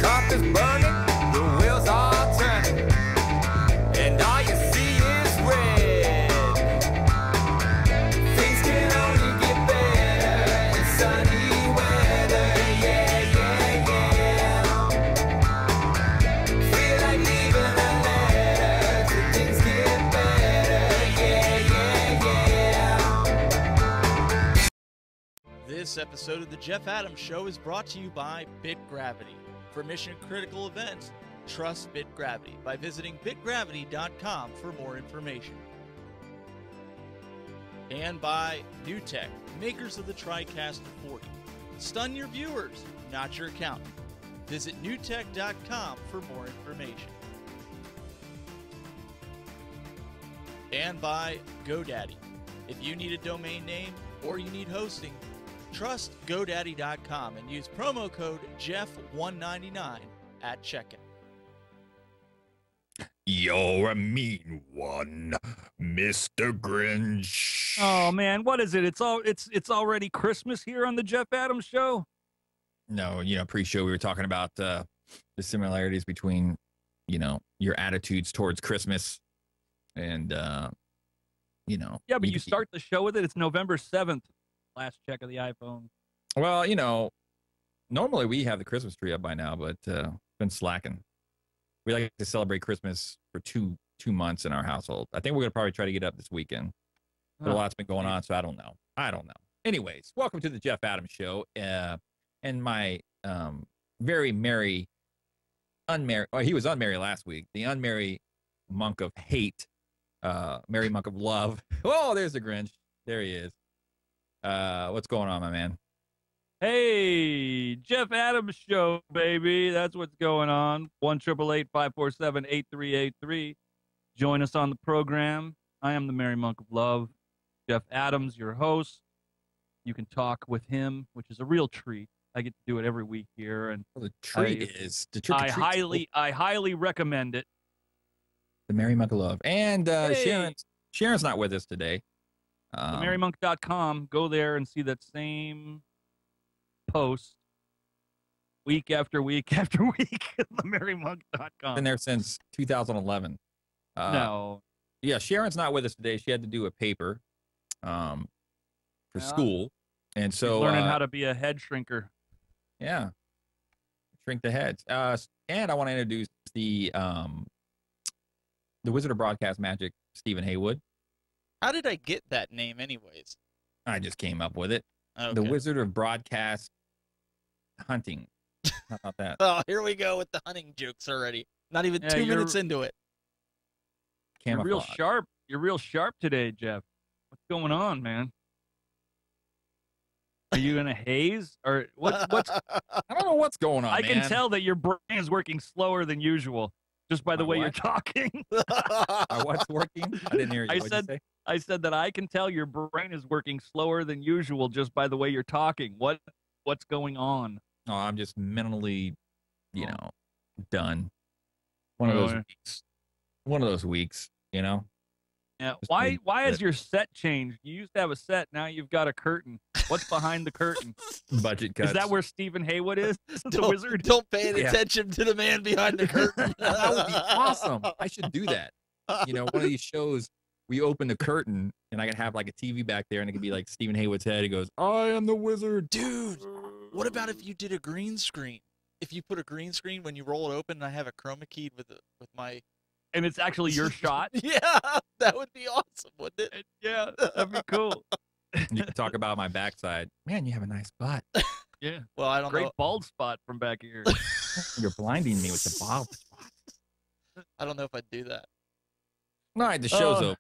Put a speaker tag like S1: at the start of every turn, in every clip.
S1: carpet's burning, the wheels are turning, and all you see is red. Things can only get better in sunny weather, yeah, yeah, yeah. Feel like leaving a letter till things get better, yeah, yeah, yeah.
S2: This episode of The Jeff Adams Show is brought to you by BitGravity. For mission-critical events, trust BitGravity by visiting bitgravity.com for more information. And by NewTek, makers of the TriCaster 40. Stun your viewers, not your accountant. Visit newtek.com for more information. And by GoDaddy. If you need a domain name or you need hosting, trust GoDaddy.com and use promo code Jeff199 at checkout.
S3: You're a mean one, Mr. Grinch.
S4: Oh man, what is it? It's already Christmas here on the Jeff Adams Show.
S3: No, pre-show we were talking about the similarities between, your attitudes towards Christmas and,
S4: Yeah, but you start the show with it. It's November 7th. Last check of the iPhone.
S3: Well, normally we have the Christmas tree up by now, but been slacking. We like to celebrate Christmas for two months in our household. I think we're gonna probably try to get up this weekend. But a lot's been going on, so I don't know. Anyways, welcome to the Jeff Adams Show. And my very merry unmarried. Oh, he was unmarried last week. The unmarried monk of hate, merry monk of love. Oh, there's the Grinch. There he is. What's going on, my man?
S4: Hey, Jeff Adams Show, baby. That's what's going on. 1-888-547-8383. Join us on the program. I am the Merry Monk of Love. Jeff Adams, your host. You can talk with him, which is a real treat. I get to do it every week here, and
S3: the treat is the trick.
S4: I highly recommend it.
S3: The Merry Monk of Love, and
S4: hey.
S3: Sharon's not with us today.
S4: MerryMonk.com. Go there and see that same post week after week after week. TheMerryMonk.com.
S3: Been there since 2011.
S4: No.
S3: Yeah, Sharon's not with us today. She had to do a paper for school, and so
S4: she's learning how to be a head shrinker.
S3: Yeah, shrink the heads. And I want to introduce the Wizard of Broadcast Magic, Stephen Heywood.
S2: How did I get that name anyways?
S3: I just came up with it.
S2: Okay.
S3: The Wizard of Broadcast Hunting. How about that?
S2: Oh, here we go with the hunting jokes already. Not even 2 minutes into it.
S4: You're real sharp. You're real sharp today, Jeff. What's going on, man? Are you in a haze? Or what's
S3: I don't know what's going on,
S4: I
S3: man.
S4: can tell that your brain is working slower than usual just by the way you're talking.
S3: What's working? I didn't hear you. What'd you say?
S4: I said that I can tell your brain is working slower than usual just by the way you're talking. What's going on?
S3: Oh, I'm just mentally, done. One of those weeks. One of those weeks,
S4: Yeah. Why has your set changed? You used to have a set, now you've got a curtain. What's behind the curtain?
S3: Budget cuts.
S4: Is that where Stephen Heywood is? The wizard?
S2: Don't pay any attention to the man behind the curtain.
S3: That would be awesome. I should do that. One of these shows, we open the curtain, and I could have like a TV back there, and it could be like Stephen Heywood's head. He goes, "I am the wizard."
S2: Dude, what about if you did a green screen? If you put a green screen when you roll it open, and I have a chroma keyed with my...
S4: And it's actually your shot?
S2: Yeah, that would be awesome, wouldn't it?
S4: Yeah, that'd be cool.
S3: You can talk about my backside. Man, you have a nice butt.
S4: Yeah.
S2: Well, I don't know.
S4: Great bald spot from back here.
S3: You're blinding me with the bald spot.
S2: I don't know if I'd do that.
S3: All right, the show's over.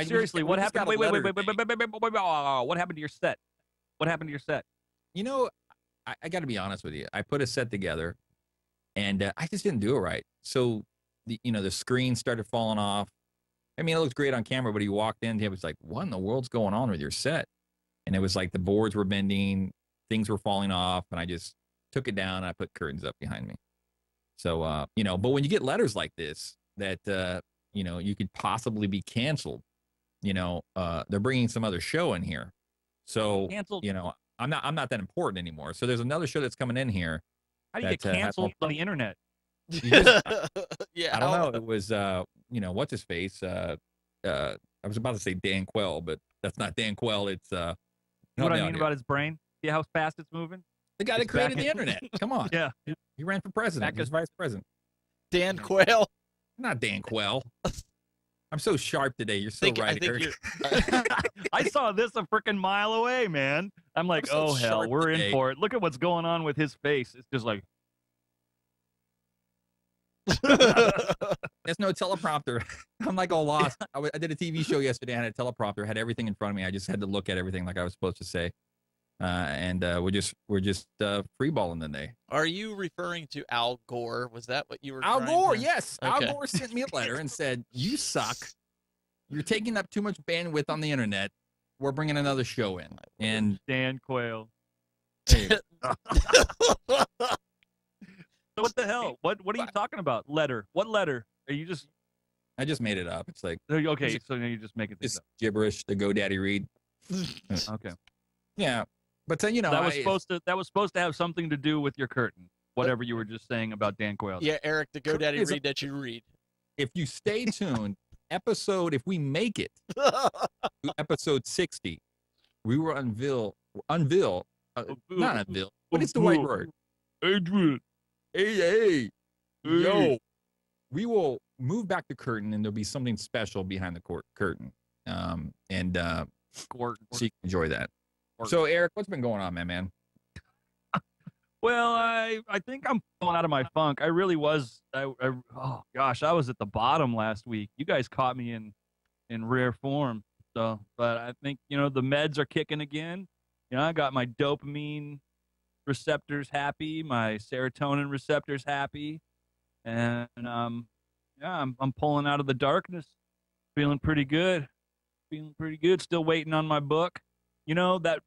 S4: Seriously, what happened? Wait. What happened to your set? What happened to your set?
S3: I got to be honest with you. I put a set together, and I just didn't do it right. So, the screen started falling off. I mean, it looked great on camera, but he walked in, he was like, "What in the world's going on with your set?" And it was like the boards were bending, things were falling off, and I just took it down, and I put curtains up behind me. So, but when you get letters like this, that, you could possibly be canceled, they're bringing some other show in here. So,
S4: Canceled.
S3: I'm not that important anymore. So there's another show that's coming in here,
S4: How do you get
S3: that,
S4: canceled on the internet?
S3: you just,
S2: Yeah,
S3: I don't know. It was what's his face? I was about to say Dan Quell, but that's not Dan Quell. It's
S4: You know
S3: help
S4: what
S3: me
S4: I
S3: out
S4: mean
S3: here.
S4: about his brain? See how fast it's moving?
S3: The guy that
S4: It's
S3: created
S4: back
S3: the
S4: in-
S3: internet. Come on.
S4: Yeah.
S3: He ran for president.
S4: Back
S3: He was vice president.
S2: Dan Quayle.
S3: Not Dan Quell. I'm so sharp today. You're so right,
S2: I think
S3: Eric.
S2: you're.
S4: I saw this a freaking mile away, man. I'm like,
S3: so
S4: oh hell,
S3: sharp
S4: we're
S3: today.
S4: in for it. Look at what's going on with his face. It's just like,
S3: There's no teleprompter. I'm like all lost. I did a TV show yesterday. I had a teleprompter. Had everything in front of me. I just had to look at everything like I was supposed to say. And we're just freeballing today.
S2: Are you referring to Al Gore? Was that what you were?
S3: Al
S2: trying
S3: Gore,
S2: to-
S3: yes.
S2: Okay.
S3: Al Gore sent me a letter and said, "You suck. You're taking up too much bandwidth on the internet. We're bringing another show in." And
S4: Dan Quayle.
S3: there you go.
S4: So what the hell? What are you talking about? Letter? What letter? Are you just
S3: I just made it up. It's like
S4: okay? So now you're just making things
S3: just gibberish. The GoDaddy read.
S4: up. Okay.
S3: Yeah, but that was
S4: That was supposed to have something to do with your curtain. Whatever you were just saying about Dan Quayle.
S2: Yeah, Eric, the GoDaddy
S3: Is-
S2: read that you read.
S3: If you stay tuned, if we make it to episode 60, we will unveil. Not unveil. What is the right word?
S4: Adrian.
S3: Hey, yo. We will move back the curtain, and there'll be something special behind the curtain.
S4: Gordon.
S3: So you can enjoy that. So, Eric, what's been going on, man?
S4: Well, I think I'm falling out of my funk. I really was. Oh gosh, I was at the bottom last week. You guys caught me in rare form. So, but I think the meds are kicking again. I got my dopamine receptors happy, my serotonin receptors happy, and I'm pulling out of the darkness, feeling pretty good. Still waiting on my book. That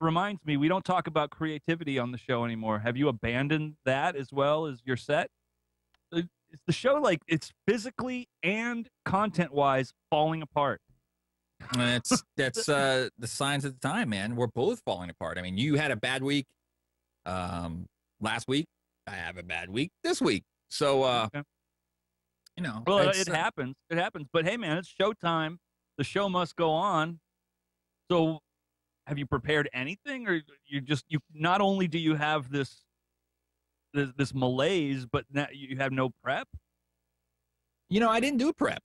S4: reminds me, we don't talk about creativity on the show anymore. Have you abandoned that as well as your set? Is the show like it's physically and content-wise falling apart?
S3: That's the signs of the time, man. We're both falling apart. I mean, you had a bad week last week. I have a bad week this week. So
S4: Okay. Well, it happens. It happens. But hey, man, it's showtime. The show must go on. So, have you prepared anything, or you not only do you have this malaise, but now you have no prep?
S3: I didn't do prep.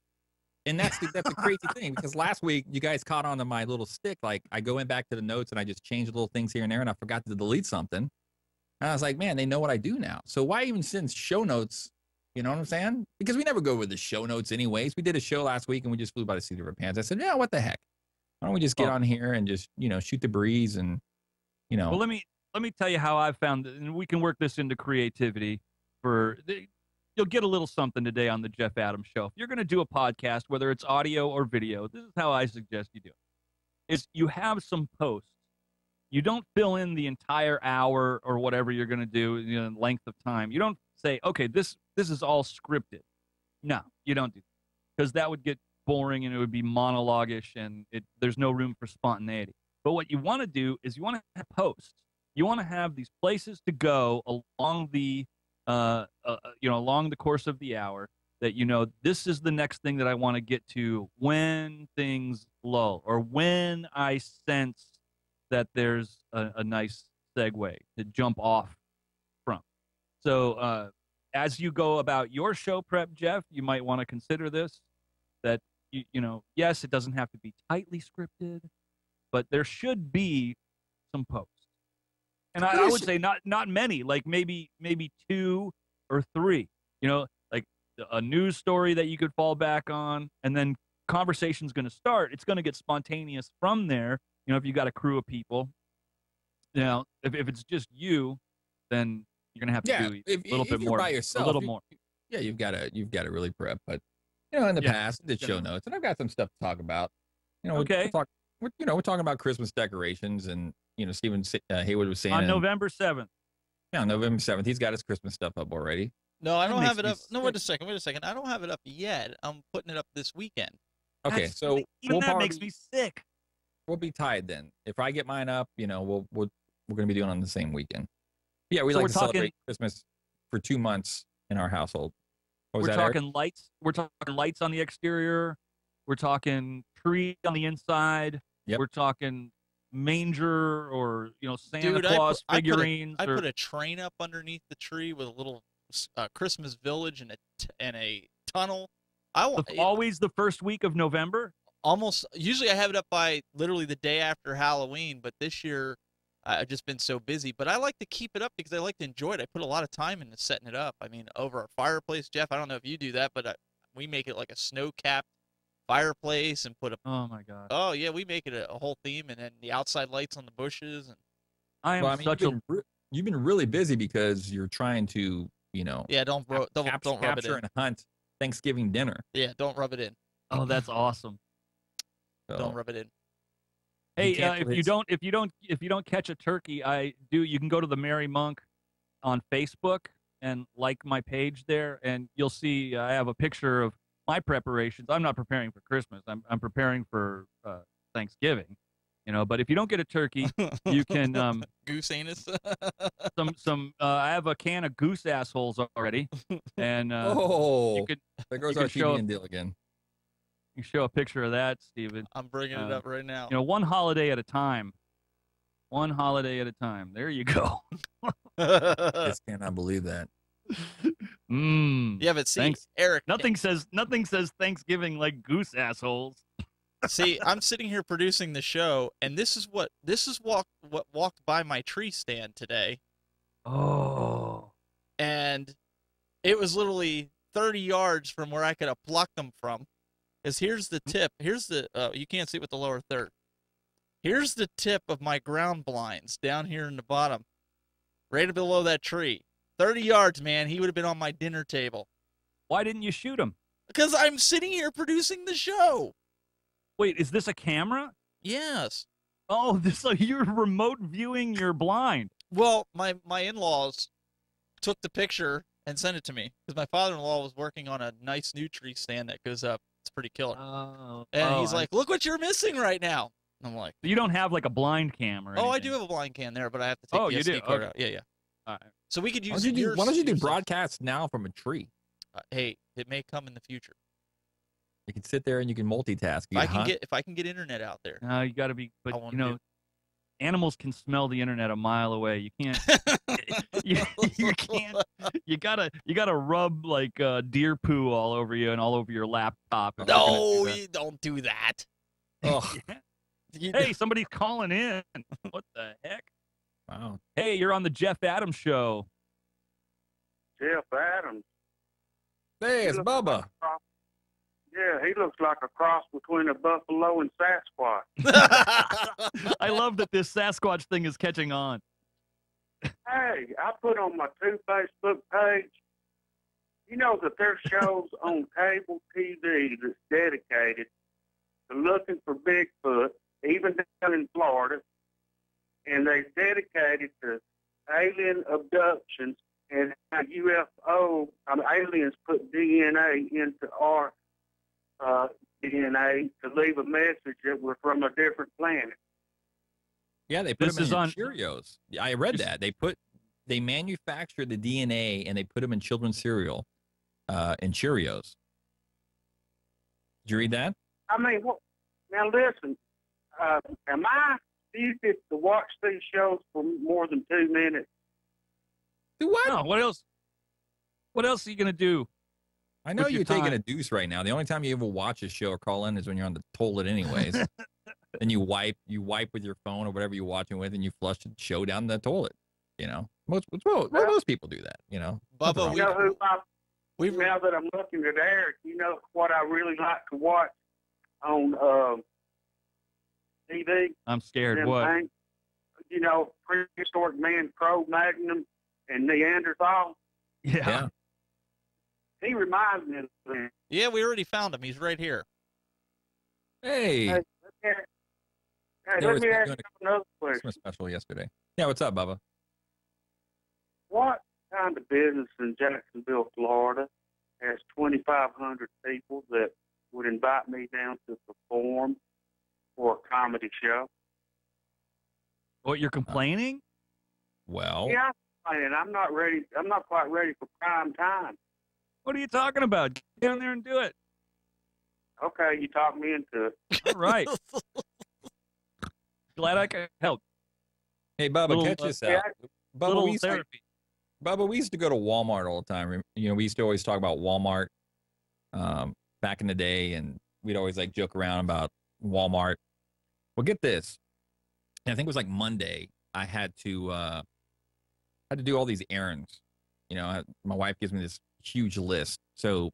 S3: And that's the crazy thing, because last week you guys caught on to my little stick. Like, I go in back to the notes and I just change little things here and there, and I forgot to delete something. And I was like, man, they know what I do now. So why even send show notes? You know what I'm saying? Because we never go with the show notes anyways. We did a show last week and we just flew by the seat of our pants. I said, yeah, what the heck? Why don't we just get on here and just, shoot the breeze and,
S4: Well, let me tell you how I've found, and we can work this into creativity. You'll get a little something today on the Jeff Adams Show. If you're going to do a podcast, whether it's audio or video, this is how I suggest you do it. Is you have some posts. You don't fill in the entire hour or whatever you're going to do, length of time. You don't say, okay, this is all scripted. No, you don't do that, because that would get boring and it would be monologue-ish, and there's no room for spontaneity. But what you want to do is you want to have posts. You want to have these places to go along the along the course of the hour that this is the next thing that I want to get to when things lull, or when I sense that there's a nice segue to jump off from. So as you go about your show prep, Jeff, you might want to consider this, that yes, it doesn't have to be tightly scripted, but there should be some posts. And I would say not many, like maybe 2 or 3, like a news story that you could fall back on, and then conversation's going to start. It's going to get spontaneous from there. If you got a crew of people, if it's just you, then you're going to have to do a little bit more.
S3: By yourself,
S4: a little more.
S3: Yeah, you've got to really prep. But in the past, I did show notes, and I've got some stuff to talk about.
S4: Okay.
S3: We're talking about Christmas decorations, and Stephen Heywood was saying
S4: on November 7th.
S3: Yeah, on November 7th, he's got his Christmas stuff up already.
S2: No, I don't have it up.
S4: sick.
S2: No, wait a second. I don't have it up yet. I'm putting it up this weekend.
S3: Okay, so
S4: that makes me sick.
S3: We'll be tied then. If I get mine up, we're going to be doing it on the same weekend. Yeah, we
S4: So
S3: like
S4: we're
S3: to
S4: talking-
S3: celebrate Christmas for 2 months in our household. What was
S4: We're
S3: that, Eric?
S4: talking lights. We're talking lights on the exterior. We're talking tree on the inside.
S3: Yep.
S4: We're talking manger or Santa
S2: Dude,
S4: Claus figurines.
S2: I
S4: or,
S2: put a train up underneath the tree with a little Christmas village and a tunnel.
S4: always the first week of November.
S2: Almost usually I have it up by literally the day after Halloween, but this year I've just been so busy. But I like to keep it up because I like to enjoy it. I put a lot of time into setting it up. I mean, over our fireplace, Jeff. I don't know if you do that, but we make it like a snow-capped fireplace and put a.
S4: Oh my God.
S2: Oh yeah, we make it a whole theme, and then the outside lights on the bushes. And
S4: I am
S3: Well, I mean,
S4: such a.
S3: you've been really busy because you're trying to,
S2: yeah, don't rub it
S3: capture
S2: in.
S3: and hunt Thanksgiving dinner.
S2: Yeah, don't rub it in.
S4: Oh, that's awesome.
S3: So,
S2: Don't rub it in.
S4: Hey,
S3: can't
S4: if
S3: please-
S4: you don't catch a turkey, you can go to the Merry Monk on Facebook and like my page there, and you'll see I have a picture of my preparations. I'm not preparing for Christmas. I'm preparing for Thanksgiving, But if you don't get a turkey, you can
S2: Goose anus.
S4: I have a can of goose assholes already, and you could
S3: there goes
S4: you
S3: our
S4: could show
S3: TBN deal again.
S4: you show a picture of that, Steven.
S2: I'm bringing it up right now.
S4: One holiday at a time. One holiday at a time. There you go.
S3: Just cannot believe that.
S2: Yeah, but see,
S4: Thanks.
S2: Eric.
S4: Nothing says Thanksgiving like goose assholes.
S2: See, I'm sitting here producing the show, and this is what walked by my tree stand today,
S4: Oh.
S2: and it was literally 30 yards from where I could have plucked them from. Because here's the tip. Here's the you can't see it with the lower third. Here's the tip of my ground blinds down here in the bottom, right below that tree. 30 yards, man. He would have been on my dinner table.
S4: Why didn't you shoot him?
S2: Because I'm sitting here producing the show.
S4: Wait, is this a camera?
S2: Yes.
S4: Oh, so you're remote viewing your blind.
S2: Well, my in-laws took the picture and sent it to me because my father-in-law was working on a nice new tree stand that goes up. It's pretty killer. And he's like, "Look what you're missing right now." And I'm like,
S4: you don't have like a blind cam or anything.
S2: "Oh, I do have a blind can there, but I have to take the
S4: you
S2: SD
S4: do?
S2: card
S4: Okay.
S2: out." Yeah, yeah.
S4: All right.
S2: So we could
S3: Why
S2: use.
S3: don't you do
S2: yours.
S3: broadcasts now from a tree?
S2: Hey, it may come in the future.
S3: You can sit there and you can multitask. You
S2: If I can get internet out there.
S4: No, you got to be.
S2: I
S4: But
S2: wanna do-
S4: animals can smell the internet a mile away. You can't. you can't. You gotta rub like deer poo all over you and all over your laptop. if you're gonna
S2: No,
S4: do that.
S2: you don't do that.
S3: Oh,
S4: Hey, somebody's calling in. What the heck?
S3: wow.
S4: Hey, you're on the Jeff Adams show.
S5: Jeff Adams.
S3: Hey, it's Bubba.
S5: Yeah, he looks like a cross between a buffalo and Sasquatch.
S4: I love that this Sasquatch thing is catching on.
S5: Hey, I put on my two Facebook page, that there's shows on cable TV that's dedicated to looking for Bigfoot, even down in Florida, and they dedicated to alien abductions and how aliens put DNA into our DNA to leave a message that we're from a different planet.
S3: Yeah, they put
S4: This
S3: them in
S4: is
S3: your
S4: on-
S3: Cheerios. Yeah, I read that. They manufacture the DNA and they put them in children's cereal, in Cheerios. Did you read that?
S5: I mean, now listen, am I stupid to watch these shows for more than 2 minutes?
S3: Do what?
S4: No, what else? What else are you gonna do?
S3: I know
S4: with your
S3: you're taking
S4: time.
S3: a deuce right now. The only time you ever watch a show or call in is when you're on the toilet, anyways. Then you wipe with your phone or whatever you're watching with, and you flush the show down the toilet. Most people do that.
S2: Bubba,
S5: You know who
S2: we've
S5: now that I'm looking at Eric, what I really like to watch on TV?
S4: I'm scared.
S5: Them
S4: What?
S5: things, prehistoric man, Cro-Magnon, and Neanderthal.
S4: Yeah.
S5: He reminds me of them.
S2: Yeah, we already found him. He's right here.
S3: Hey,
S5: Hey,
S3: They
S5: let
S3: were
S5: me ask
S3: doing
S5: you another question.
S3: Christmas special yesterday. Yeah, what's up, Bubba?
S5: What kind of business in Jacksonville, Florida, has 2,500 people that would invite me down to perform for a comedy show?
S4: What? You're complaining?
S3: Well,
S5: Yeah, And I'm not ready. I'm not quite ready for prime time.
S4: What are you talking about? Get down there and do it.
S5: Okay, you talked me into it.
S4: All right. Glad I could help.
S3: Hey, Bubba,
S4: Little,
S3: catch this
S5: yeah,
S3: out. Bubba,
S4: Little
S3: we used to,
S4: therapy.
S3: Bubba, we used to go to Walmart all the time. You know, we used to always talk about Walmart back in the day, and we'd always like joke around about Walmart. Well, get this. I think it was like Monday. I had to do all these errands. You know, my wife gives me this huge list, so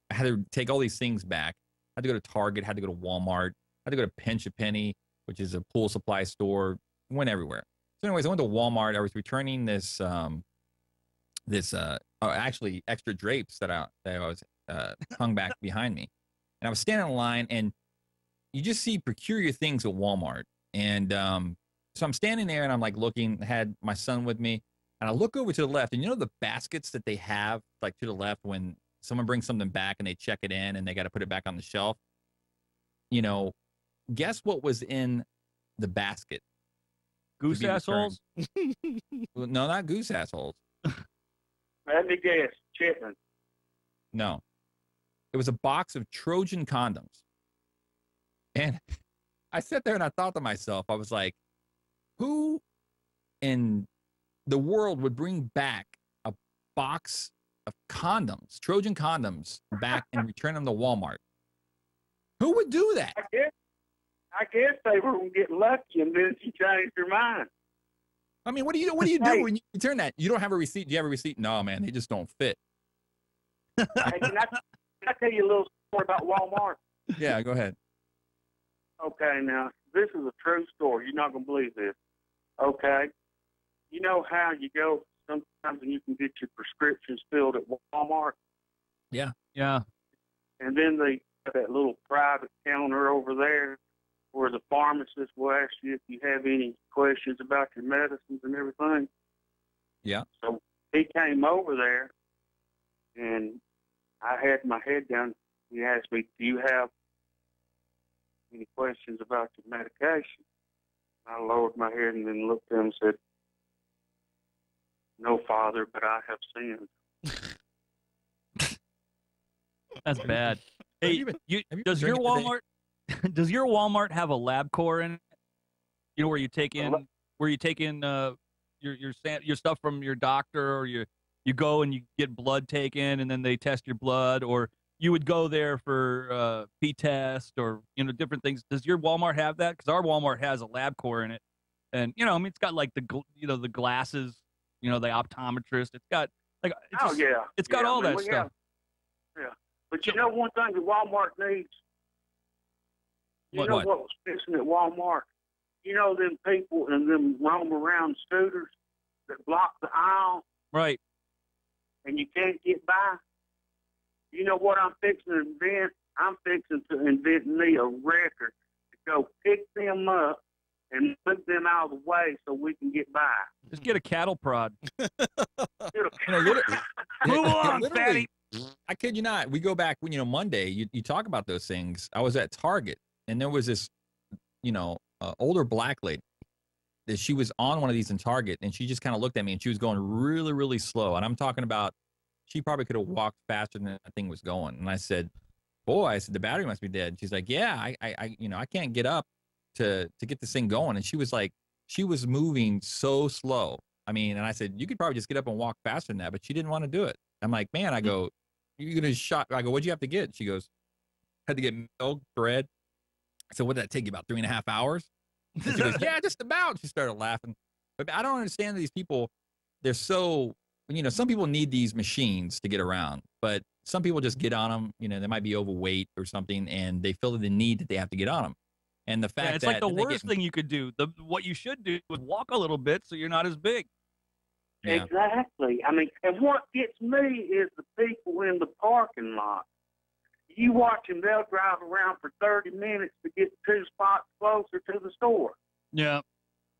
S3: I had to take all these things back. I had to go to Target, had to go to Walmart, had to go to Pinch a Penny, which is a pool supply store. Went everywhere. So, anyways, I went to Walmart. I was returning actually extra drapes that I was hung back behind me, and I was standing in line, and you just see peculiar things at Walmart, and so I'm standing there, and I'm like looking. Had my son with me, and I look over to the left, and you know the baskets that they have like to the left when someone brings something back and they check it in and they got to put it back on the shelf. You know, guess what was in the basket?
S4: Goose assholes?
S3: No, not goose assholes.
S5: Let me guess, chitlin.
S3: No. It was a box of Trojan condoms. And I sat there and I thought to myself, I was like, who in the world would bring back a box of condoms, Trojan condoms, back and return them to Walmart? Who would do that?
S5: I guess they were going to get lucky, and then she changed her mind.
S3: I mean, what do you do when you return that? You don't have a receipt. Do you have a receipt? No, man, they just don't fit.
S5: Hey, can I tell you a little story about Walmart?
S3: Yeah, go ahead.
S5: Okay, now, this is a true story. You're not going to believe this. Okay? You know how you go sometimes and you can get your prescriptions filled at Walmart?
S3: Yeah.
S4: Yeah.
S5: And then they have that little private counter over there where the pharmacist will ask you if you have any questions about your medicines and everything.
S3: Yeah.
S5: So he came over there, and I had my head down. He asked me, do you have any questions about your medication? I lowered my head and then looked at him and said, no, Father, but I have sinned.
S4: That's bad. Hey, does your
S3: drinking today?
S4: Walmart does your Walmart have a LabCorp in it? You know where you take in your stuff from your doctor, or you go and you get blood taken and then they test your blood, or you would go there for P-test or different things. Does your Walmart have that? Because our Walmart has a LabCorp in it, and I mean it's got like the glasses, the optometrist. It's got like it's got all that stuff.
S5: Yeah, but you know one thing that Walmart needs. You know what was missing at Walmart? You know them people and them roam around scooters that block the aisle?
S4: Right.
S5: And you can't get by? You know what I'm fixing to invent? I'm fixing to invent me a record to go pick them up and move them out of the way so we can get by.
S4: Just get a cattle prod.
S3: Move
S4: on, fatty.
S3: I kid you not. We go back, Monday, you talk about those things. I was at Target, and there was this, older black lady that she was on one of these in Target, and she just kind of looked at me, and she was going really, really slow. And I'm talking about she probably could have walked faster than that thing was going. And I said, boy, the battery must be dead. She's like, yeah, I can't get up to get this thing going. And she was like, she was moving so slow. I mean, and I said, you could probably just get up and walk faster than that, but she didn't want to do it. I'm like, man, I go, you're going to shot. I go, what'd you have to get? She goes, had to get milk, bread. I said, what did that take you, about 3.5 hours? And she goes, yeah, just about. She started laughing. But I don't understand these people. They're so, some people need these machines to get around, but some people just get on them. They might be overweight or something, and they feel the need that they have to get on them. And the fact
S4: it's
S3: that
S4: like the worst thing you could do. What you should do is walk a little bit so you're not as big.
S3: Yeah.
S5: Exactly. I mean, and what gets me is the people in the parking lot. You watch them, they'll drive around for 30 minutes to get 2 spots closer to the store.
S4: Yeah.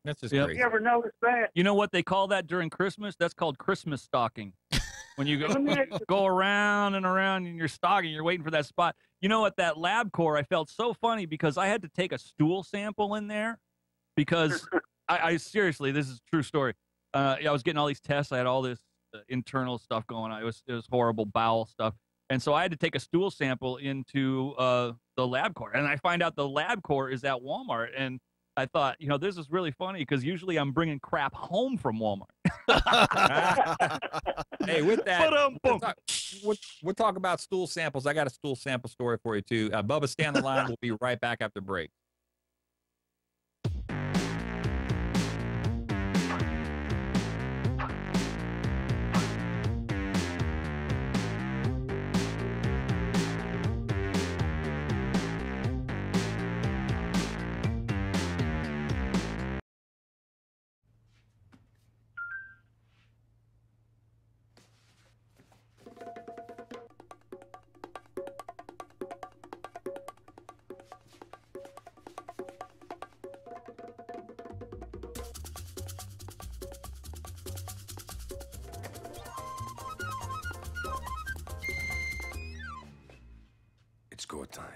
S3: That's just
S5: You
S3: crazy.
S5: ever notice that?
S4: You know what they call that during Christmas? That's called Christmas stalking. When you go around and around in your stocking, you're waiting for that spot. You know, at that LabCorp, I felt so funny because I had to take a stool sample in there because I seriously, this is a true story. Yeah, I was getting all these tests. I had all this internal stuff going on. It was horrible bowel stuff. And so I had to take a stool sample into the LabCorp. And I find out the LabCorp is at Walmart. And I thought, this is really funny because usually I'm bringing crap home from Walmart.
S3: Hey, with that,
S4: Boom.
S3: we'll talk about stool samples. I got a stool sample story for you, too. Bubba, stay on the line. We'll be right back after break.
S1: It's go time.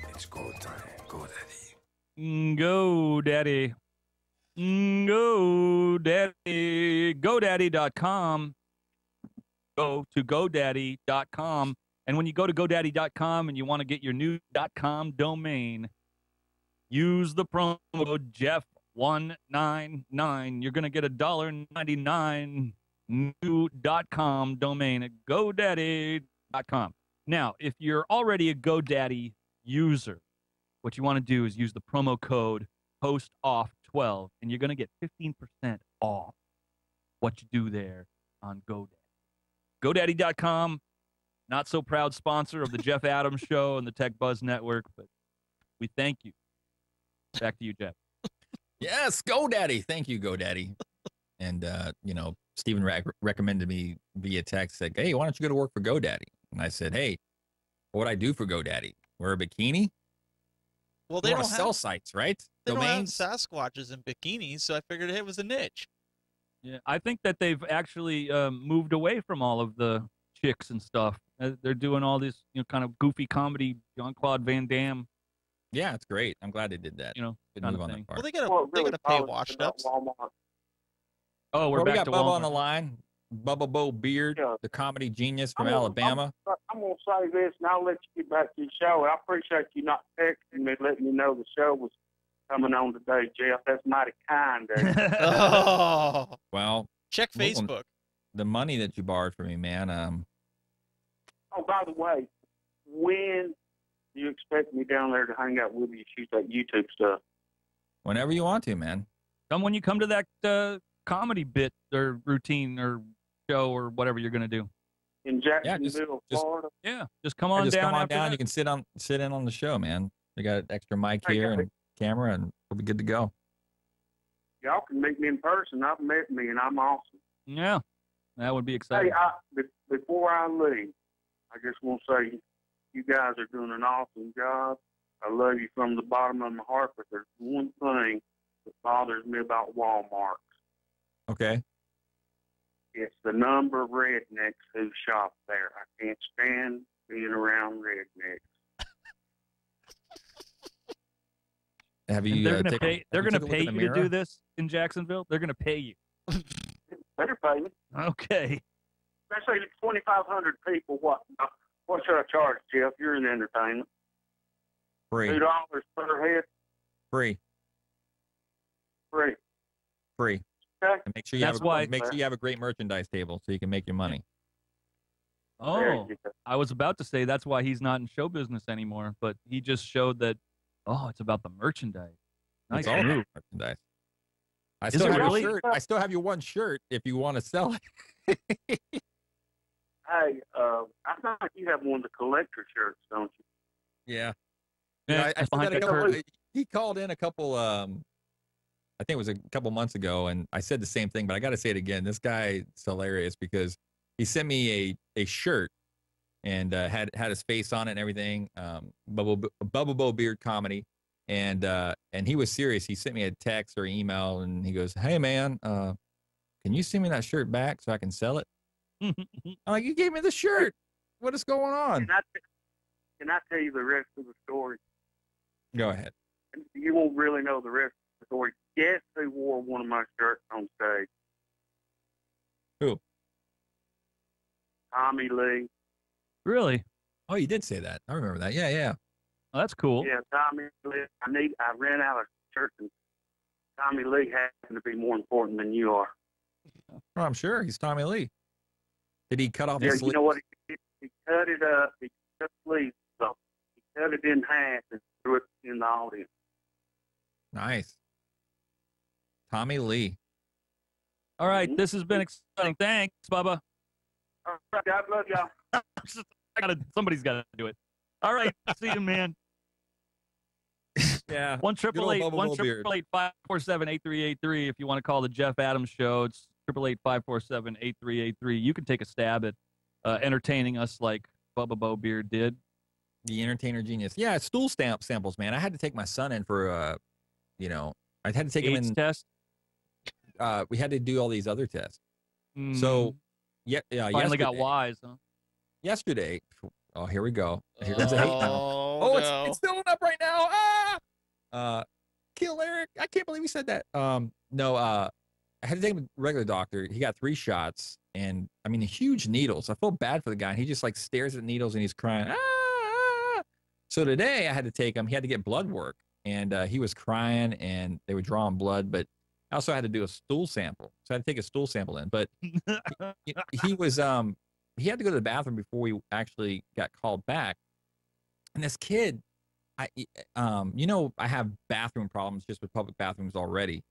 S1: It's go time. Go, Daddy.
S4: Go, Daddy. Go, Daddy. GoDaddy.com. Go to GoDaddy.com. And when you go to GoDaddy.com and you want to get your new .com domain, use the promo code Jeff199. You're going to get $1.99 new .com domain at GoDaddy.com. Now, if you're already a GoDaddy user, what you want to do is use the promo code HostOff12, and you're going to get 15% off what you do there on GoDaddy. GoDaddy.com, not so proud sponsor of the Jeff Adams Show and the Tech Buzz Network, but we thank you. Back to you, Jeff.
S3: Yes, GoDaddy. Thank you, GoDaddy. And, Stephen recommended me via text, said, hey, why don't you go to work for GoDaddy? And I said, hey, what would I do for GoDaddy? Wear a bikini?
S2: Well, they
S3: You
S2: don't
S3: wanna sell sites, right?
S2: They
S3: Domains.
S2: don't have Sasquatches and bikinis, so I figured it was a niche.
S4: Yeah, I think that they've actually moved away from all of the chicks and stuff. They're doing all this, kind of goofy comedy, Jean-Claude Van Damme,
S3: Yeah, it's great. I'm glad they did that. Good
S4: kind
S3: move
S4: of
S3: on
S4: thing.
S3: that
S2: Well,
S3: part.
S2: they gotta pay washed ups.
S5: Walmart.
S4: Oh, we're
S3: Well, we
S4: back
S3: got
S4: to
S3: Bubba
S4: Walmart.
S3: on the line. Bubba Bo Beard,
S5: Yeah.
S3: the comedy genius from
S5: I'm gonna-
S3: Alabama.
S5: I'm going to say this, and I'll let you get back to your show. I appreciate you not texting me, letting me know the show was coming on today, Jeff. That's mighty kind of you.
S2: Oh,
S3: Well,
S2: check
S3: Well,
S2: Facebook.
S3: the money that you borrowed from me, man.
S5: Oh, by the way, when do you expect me down there to hang out with you, shoot that YouTube stuff?
S3: Whenever you want to, man.
S4: Come when you come to that comedy bit or routine or show or whatever you're going to do.
S5: In
S3: Yeah,
S5: Jacksonville,
S3: just-
S5: Florida?
S4: Yeah, just come on
S3: Just
S4: down
S3: come on
S4: after
S3: down.
S4: that.
S3: You can sit in on the show, man. We got an extra mic
S5: Hey,
S3: here
S5: guys.
S3: and camera, and we'll be good to go.
S5: Y'all can meet me in person. I've met me, and I'm awesome.
S4: Yeah, that would be exciting.
S5: Hey, before I leave, I just want to say you guys are doing an awesome job. I love you from the bottom of my heart, but there's one thing that bothers me about Walmart.
S3: Okay.
S5: It's the number of rednecks who shop there. I can't stand being around rednecks.
S3: Have
S4: And
S3: you?
S4: they're going to
S3: taken-
S4: pay.
S3: have
S4: They're
S3: you
S4: going to
S3: took a look
S4: pay
S3: in the
S4: you to do
S3: mirror?
S4: this in Jacksonville. They're going to pay you.
S5: Better pay me.
S4: Okay.
S5: Let's say 2,500 people. What should I charge, Jeff? You're in entertainment.
S3: Free.
S5: $2 per head,
S3: Free.
S5: free.
S3: Free.
S5: Okay.
S3: And make sure you have a great merchandise table so you can make your money.
S5: There
S4: Oh,
S5: you go.
S4: I was about to say that's why he's not in show business anymore, but he just showed that. Oh, it's about the merchandise. Nice
S3: It's all
S4: move.
S3: about merchandise. I
S4: Is
S3: still
S4: it
S3: have
S4: really?
S3: your shirt. I still have your one shirt if you want to sell it.
S5: Hey, I think you have one of the collector shirts, don't you?
S3: Yeah.
S4: Yeah,
S3: I
S4: it's
S3: still
S4: behind
S3: got a
S4: that
S3: couple.
S4: curtain.
S3: He called in a couple. I think it was a couple months ago, and I said the same thing, but I got to say it again. This guy is hilarious because he sent me a shirt and had his face on it and everything. Bubble Bo Beard comedy, and he was serious. He sent me a text or email, and he goes, "Hey man, can you send me that shirt back so I can sell it?" I'm like, "You gave me the shirt. What is going on?"
S5: Can I tell you the rest of the story?
S3: Go ahead.
S5: You won't really know the rest story. Guess who wore one of my shirts on stage?
S3: Who?
S5: Tommy Lee.
S4: Really?
S3: Oh, you did say that. I remember that. Yeah, yeah.
S4: Oh, that's cool.
S5: Yeah, Tommy Lee. I ran out of shirts, and Tommy Lee happened to be more important than you are.
S3: Oh, I'm sure he's Tommy Lee. Did he cut off
S5: Yeah,
S3: his sleeve?
S5: you know what? He cut it up. He cut the sleeves off. He cut it in half and threw it in the audience.
S3: Nice. Tommy Lee.
S4: All right, this has been exciting. Thanks, Bubba.
S5: All right, God love y'all.
S4: Somebody's got to do it. All right, see you, man.
S3: Yeah.
S4: 1-888-547-8383 if you want to call the Jeff Adams Show. It's 888-547-8383. You can take a stab at entertaining us like Bubba Bowbeard did.
S3: The entertainer genius. Yeah, stool samples, man. I had to take my son in for, I had to take him
S4: AIDS
S3: in.
S4: test.
S3: We had to do all these other tests.
S4: Mm.
S3: So,
S4: Finally got wise, huh?
S3: Yesterday. Oh, here we go. Here comes the hate now.
S2: Oh, no.
S3: It's filling up right now. Kill Eric. I can't believe he said that. No, I had to take him to a regular doctor. He got 3 shots, and I mean, huge needles. I feel bad for the guy. And he just like stares at needles and he's crying. So today I had to take him. He had to get blood work, and he was crying, and they were drawing blood. But I also had to do a stool sample, so I had to take a stool sample in. But he was he had to go to the bathroom before we actually got called back. And this kid, I have bathroom problems just with public bathrooms already.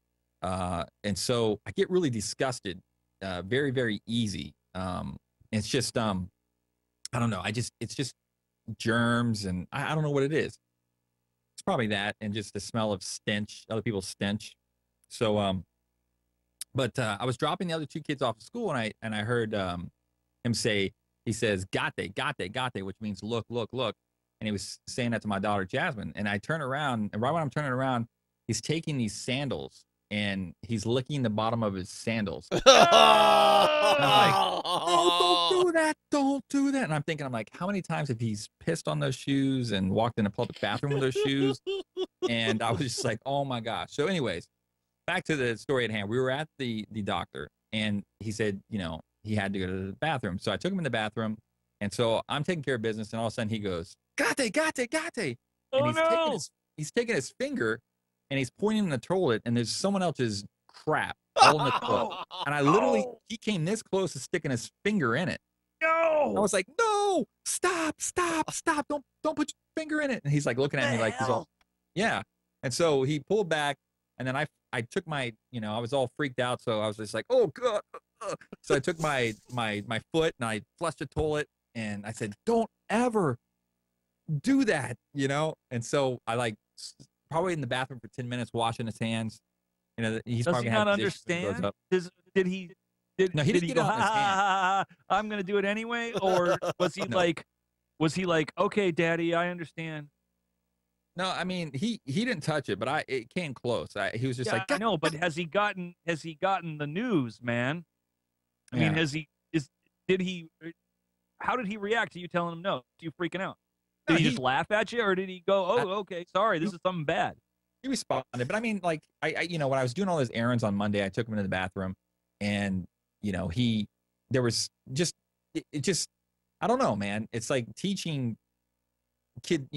S3: And so I get really disgusted, very, very easy. It's just, I don't know. It's just germs, and I don't know what it is. It's probably that, and just the smell of stench, other people's stench. So, but I was dropping the other 2 kids off of school, and I heard him say, he says, "Gate, gate, gate," which means look, look, look. And he was saying that to my daughter, Jasmine. And I turn around, and right when I'm turning around, he's taking these sandals and he's licking the bottom of his sandals. And I'm like, oh, don't do that. Don't do that. And I'm thinking, how many times have he's pissed on those shoes and walked in a public bathroom with those shoes? And I was just like, oh my gosh. So anyways, back to the story at hand. We were at the doctor, and he said, he had to go to the bathroom. So I took him in the bathroom. And so I'm taking care of business. And all of a sudden he goes, "Gate, gate, gate." And he's taking his finger and he's pointing in the toilet, and there's someone else's crap all in the toilet. And I literally, he came this close to sticking his finger in it.
S4: No.
S3: I was like, no, stop. Don't put your finger in it. And he's like looking at me like he's all, yeah. And so he pulled back, and then I took my, I was all freaked out. So I was just like, oh God. So I took my foot and I flushed the toilet, and I said, don't ever do that, And so I probably in the bathroom for 10 minutes washing his hands. He's
S4: Does
S3: probably
S4: he not understand? Did he
S3: No, he didn't
S4: he
S3: get
S4: go,
S3: it on his hand.
S4: I'm going to do it anyway? Or was he
S3: No.
S4: like, okay, Daddy, I understand.
S3: No, I mean, he didn't touch it, but it came close. He was just like,
S4: I know, but has he gotten the news, man? I mean, how did he react to you telling him no? To you freaking out? Did he just laugh at you, or did he go, oh, okay, sorry, this is something bad?
S3: He responded, but I mean, when I was doing all those errands on Monday, I took him into the bathroom, and there was just, I don't know, man. It's like teaching kid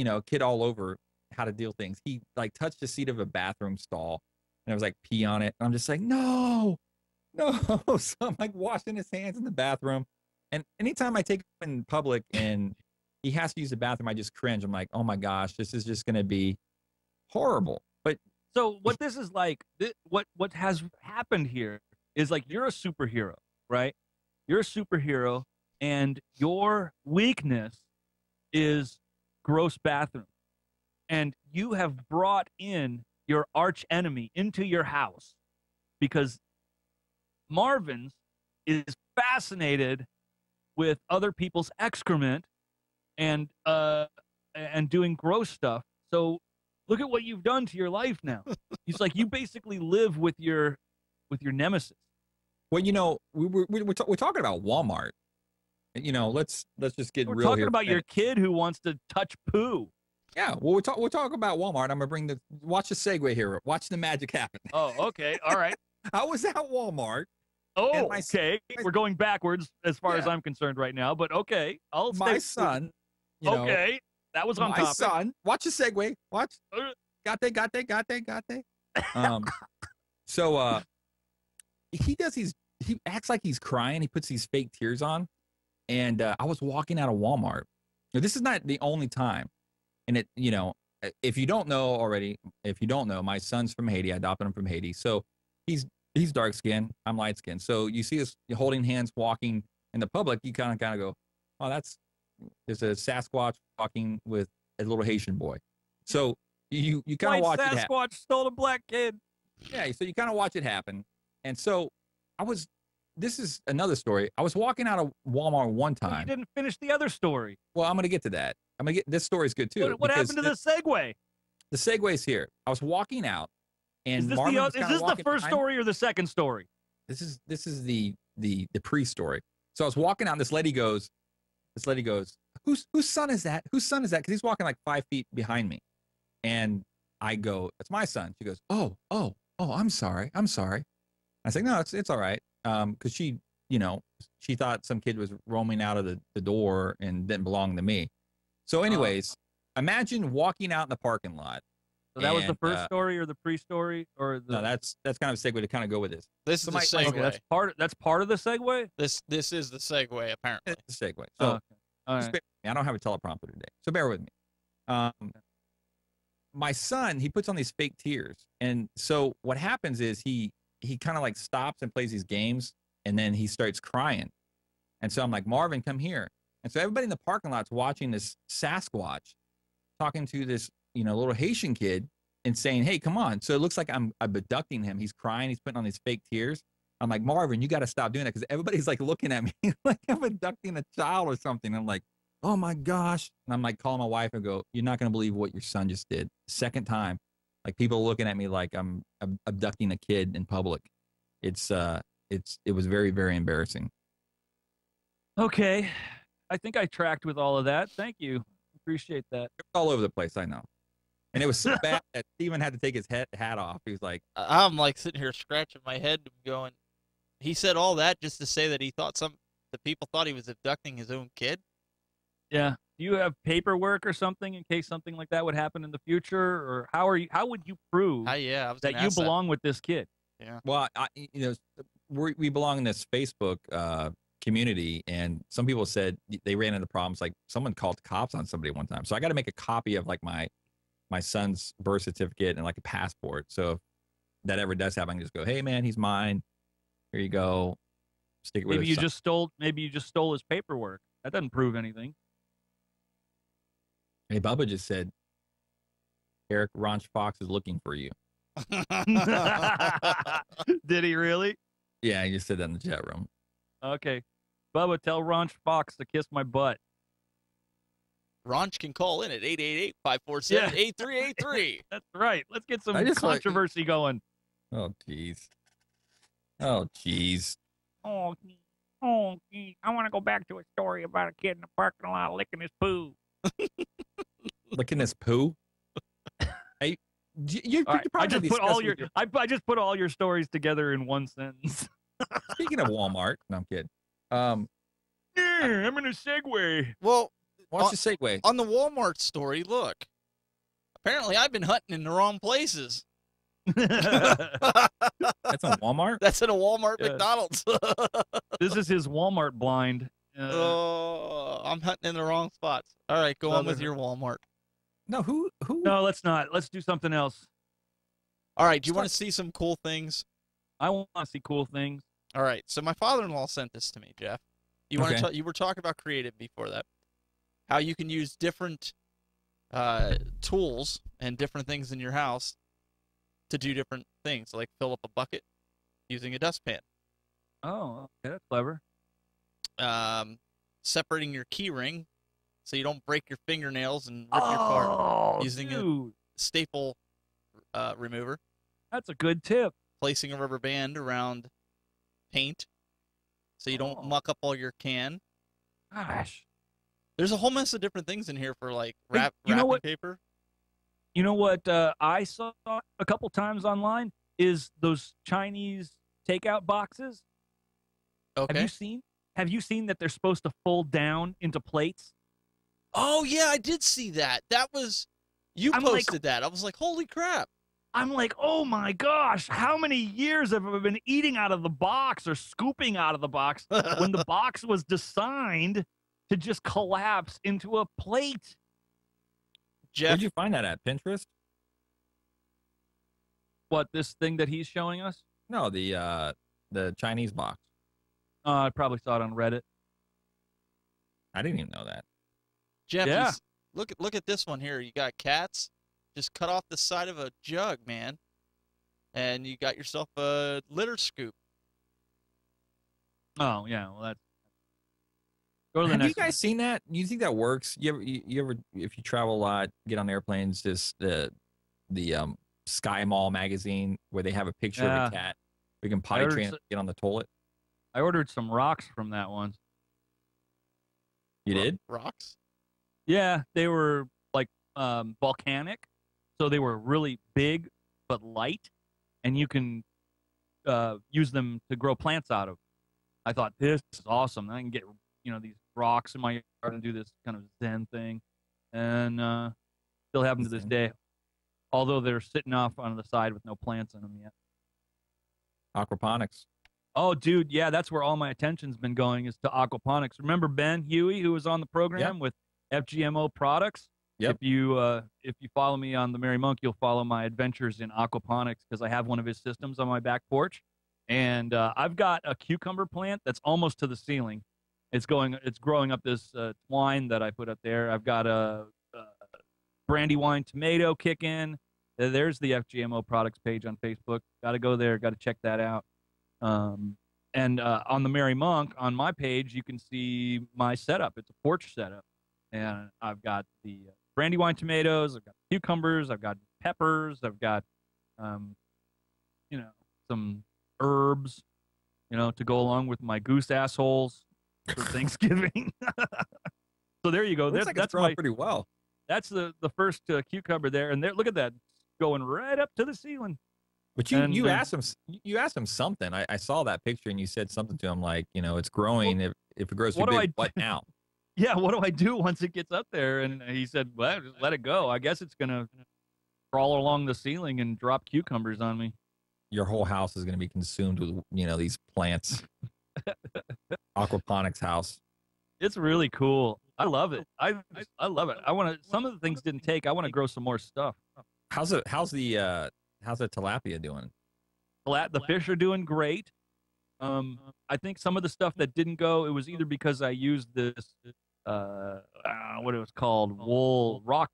S3: all over how to deal things. He touched the seat of a bathroom stall, and I was like pee on it. And I'm just like, no. So I'm washing his hands in the bathroom. And anytime I take him in public and he has to use the bathroom, I just cringe. I'm like, oh my gosh, this is just going to be horrible. But
S4: so what this is like, what has happened here is you're a superhero, right? You're a superhero, and your weakness is gross bathroom. And you have brought in your arch enemy into your house because Marvin's is fascinated with other people's excrement and doing gross stuff. So look at what you've done to your life now. He's like, you basically live with your nemesis.
S3: Well, we're talking about Walmart. Let's just get
S4: We're
S3: real
S4: talking
S3: here.
S4: about your kid who wants to touch poo.
S3: Yeah, well, we'll talk about Walmart. I'm gonna watch the segue here. Watch the magic happen.
S4: Oh, okay. All right.
S3: I was at Walmart.
S4: Oh,
S3: my
S4: okay. We're going backwards as far as I'm concerned right now, but okay.
S3: My son, you know,
S4: okay. That was on
S3: my
S4: topic.
S3: son. Watch the segue. Watch. Got they. So he acts like he's crying. He puts these fake tears on, and I was walking out of Walmart. Now, this is not the only time, and if you don't know already, my son's from Haiti. I adopted him from Haiti, so he's dark skinned. I'm light skinned. So you see us holding hands, walking in the public. You kind of go, oh, there's a Sasquatch walking with a little Haitian boy. So you kind of watch it happen.
S4: Sasquatch stole a black kid.
S3: Yeah, so you kind of watch it happen. And so this is another story. I was walking out of Walmart one time.
S4: Well, you didn't finish the other story.
S3: Well, I'm going to get to that. This story's good too.
S4: What happened to the segue?
S3: The segue's here. I was walking out, and
S4: Is this the first story or the second story?
S3: This is the pre-story. So I was walking out, and this lady goes, whose son is that? Whose son is that? Because he's walking like 5 feet behind me. And I go, it's my son. She goes, oh, I'm sorry. I say, no, it's all right. Because she thought some kid was roaming out of the door and didn't belong to me. So anyways, imagine walking out in the parking lot.
S4: So that was the first story or the pre-story or the...
S3: No, that's kind of a segue to kind of go with this.
S2: This is the segue.
S4: Okay, that's part of the segue?
S2: This is the segue, apparently.
S3: It's the segue. So
S4: okay. All right.
S3: I don't have a teleprompter today, so bear with me. My son, he puts on these fake tears. And so what happens is he kind of like stops and plays these games, and then he starts crying. And so I'm like, Marvin, come here. And so everybody in the parking lot's watching this Sasquatch talking to this, little Haitian kid and saying, hey, come on. So it looks like I'm abducting him. He's crying. He's putting on these fake tears. I'm like, Marvin, you got to stop doing that, because everybody's like looking at me like I'm abducting a child or something. I'm like, oh my gosh. And I'm like calling my wife and go, you're not going to believe what your son just did. Second time, like people looking at me like I'm abducting a kid in public. It was very, very embarrassing.
S4: Okay. I think I tracked with all of that. Thank you. Appreciate that.
S3: It was all over the place, I know. And it was so bad that Steven had to take his hat off. He was like,
S2: I'm like sitting here scratching my head going, he said all that just to say that he thought the people thought he was abducting his own kid.
S4: Yeah. Do you have paperwork or something in case something like that would happen in the future? Or how would you prove
S2: that
S4: you belong with this kid?
S2: Yeah.
S3: Well, we belong in this Facebook community, and some people said they ran into problems. Like someone called the cops on somebody one time. So I got to make a copy of like my son's birth certificate and like a passport. So if that ever does happen, I can just go, hey man, he's mine. Here you go. Stick it with
S4: Maybe you just stole his paperwork. That doesn't prove anything.
S3: Hey, Bubba just said, Eric, Ron Fox is looking for you.
S4: Did he really?
S3: Yeah, he just said that in the chat room.
S4: Okay. Bubba, tell Ron Fox to kiss my butt.
S2: Ronch can call in at 888-547-8383.
S4: That's right. Let's get some controversy going.
S3: Oh, jeez. Oh, jeez.
S4: Oh, geez. I want to go back to a story about a kid in the parking lot licking his poo.
S3: Licking his poo? Hey,
S4: I just put all your stories together in one sentence.
S3: Speaking of Walmart, no, I'm kidding.
S4: I'm in a segue.
S2: Well,
S3: watch the segue.
S2: On the Walmart story, look. Apparently, I've been hunting in the wrong places.
S3: That's on Walmart?
S2: That's in a Walmart McDonald's.
S4: This is his Walmart blind.
S2: I'm hunting in the wrong spots. All right, go on with your Walmart.
S3: No, who?
S4: No, let's not. Let's do something else.
S2: All right, do you want to see some cool things?
S4: I want to see cool things.
S2: All right, so my father-in-law sent this to me, Jeff. You want to? You were talking about creative before that. How you can use different tools and different things in your house to do different things, like fill up a bucket using a dustpan.
S4: Oh, okay, that's clever.
S2: Separating your key ring so you don't break your fingernails and rip your car using a staple remover.
S4: That's a good tip.
S2: Placing a rubber band around paint so you don't muck up all your can.
S4: Gosh.
S2: There's a whole mess of different things in here for like
S4: Hey, you know
S2: wrapping
S4: what?
S2: paper.
S4: You know what I saw a couple times online is those Chinese takeout boxes.
S2: Okay.
S4: Have you seen that they're supposed to fold down into plates?
S2: Oh yeah, I did see that. That was you
S4: I'm like-
S2: posted that. I was like, holy crap.
S4: I'm like, oh my gosh, how many years have I been eating out of the box or scooping out of the box when the box was designed to just collapse into a plate?
S2: Jeff,
S3: Where'd you find that at? Pinterest?
S4: What, this thing that he's showing us?
S3: No, the Chinese box.
S4: I probably saw it on Reddit.
S3: I didn't even know that.
S2: Jeff,
S4: Yeah.
S2: look at this one here. You got cats. Just cut off the side of a jug, man. And you got yourself a litter scoop.
S4: Oh, yeah, well, that's... Go to the
S3: Have you
S4: next
S3: guys seen that? You think that works? You ever if you travel a lot, get on airplanes, just the Sky Mall magazine where they have a picture of
S4: Yeah.
S3: a cat. We can potty
S4: heard
S3: train, get on the toilet.
S4: I ordered some rocks from that one.
S3: You did?
S2: Rocks?
S4: Yeah, they were like volcanic, so they were really big but light, and you can use them to grow plants out of. I thought this is awesome. I can get these rocks in my yard and do this kind of Zen thing, and still have them to this
S3: Zen.
S4: day. Although they're sitting off on the side with no plants in them yet.
S3: Aquaponics.
S4: Oh, dude, yeah, that's where all my attention's been going is to aquaponics. Remember Ben Huey, who was on the program with FGMO products?
S3: Yep.
S4: If you follow me on the Merry Monk, you'll follow my adventures in aquaponics because I have one of his systems on my back porch, and I've got a cucumber plant that's almost to the ceiling. It's growing up this twine that I put up there. I've got a Brandywine tomato kicking. There's the FGMO products page on Facebook. Got to go there. Got to check that out. And on the Merry Monk, on my page, you can see my setup. It's a porch setup. And I've got the Brandywine tomatoes. I've got cucumbers. I've got peppers. I've got, some herbs, to go along with my goose assholes for Thanksgiving. So there you go.
S3: Looks like it's growing pretty well.
S4: That's the first cucumber there. And there, look at that. Going right up to the ceiling.
S3: But you asked him something. I saw that picture and you said something to him like, it's growing.
S4: Well,
S3: if it grows too big, what now?
S4: Yeah, what do I do once it gets up there? And he said, well, just let it go. I guess it's going to crawl along the ceiling and drop cucumbers on me.
S3: Your whole house is going to be consumed with, these plants. Aquaponics house.
S4: It's really cool. I love it. I love it. Some of the things didn't take. I want to grow some more stuff.
S3: How's the tilapia doing?
S4: The fish are doing great. I think some of the stuff that didn't go, it was either because I used this, what it was called, wool, rock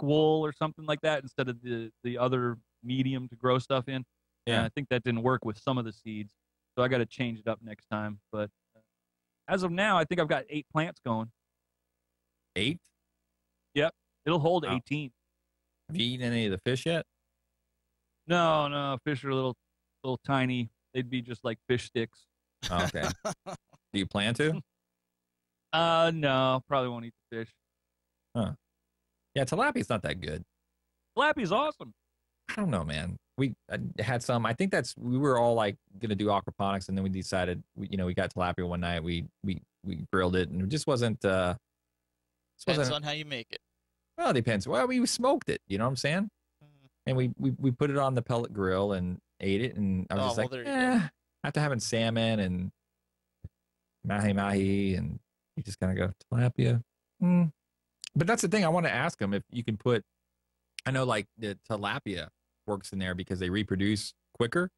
S4: wool or something like that instead of the other medium to grow stuff in.
S3: Yeah.
S4: And I think that didn't work with some of the seeds. So I got to change it up next time. But as of now, I think I've got 8 plants going.
S3: 8?
S4: Yep. It'll hold
S3: Wow.
S4: 18.
S3: Have you eaten any of the fish yet?
S4: No. Fish are a little tiny. They'd be just like fish sticks.
S3: Oh, okay. Do you plan to?
S4: No, probably won't eat the fish.
S3: Huh. Yeah, tilapia's not that good.
S4: Tilapia's awesome.
S3: I don't know, man. We had some. I think we were all like gonna do aquaponics, and then we decided we got tilapia one night. We grilled it, and it just wasn't.
S2: Depends on how you make it.
S3: Well, it depends. Well, we smoked it. You know what I'm saying? And we put it on the pellet grill and ate it, and I was just like,
S2: there you go.
S3: After having salmon and mahi, and you just kind of go tilapia. But that's the thing. I want to ask them if you can put. I know like the tilapia works in there because they reproduce quicker.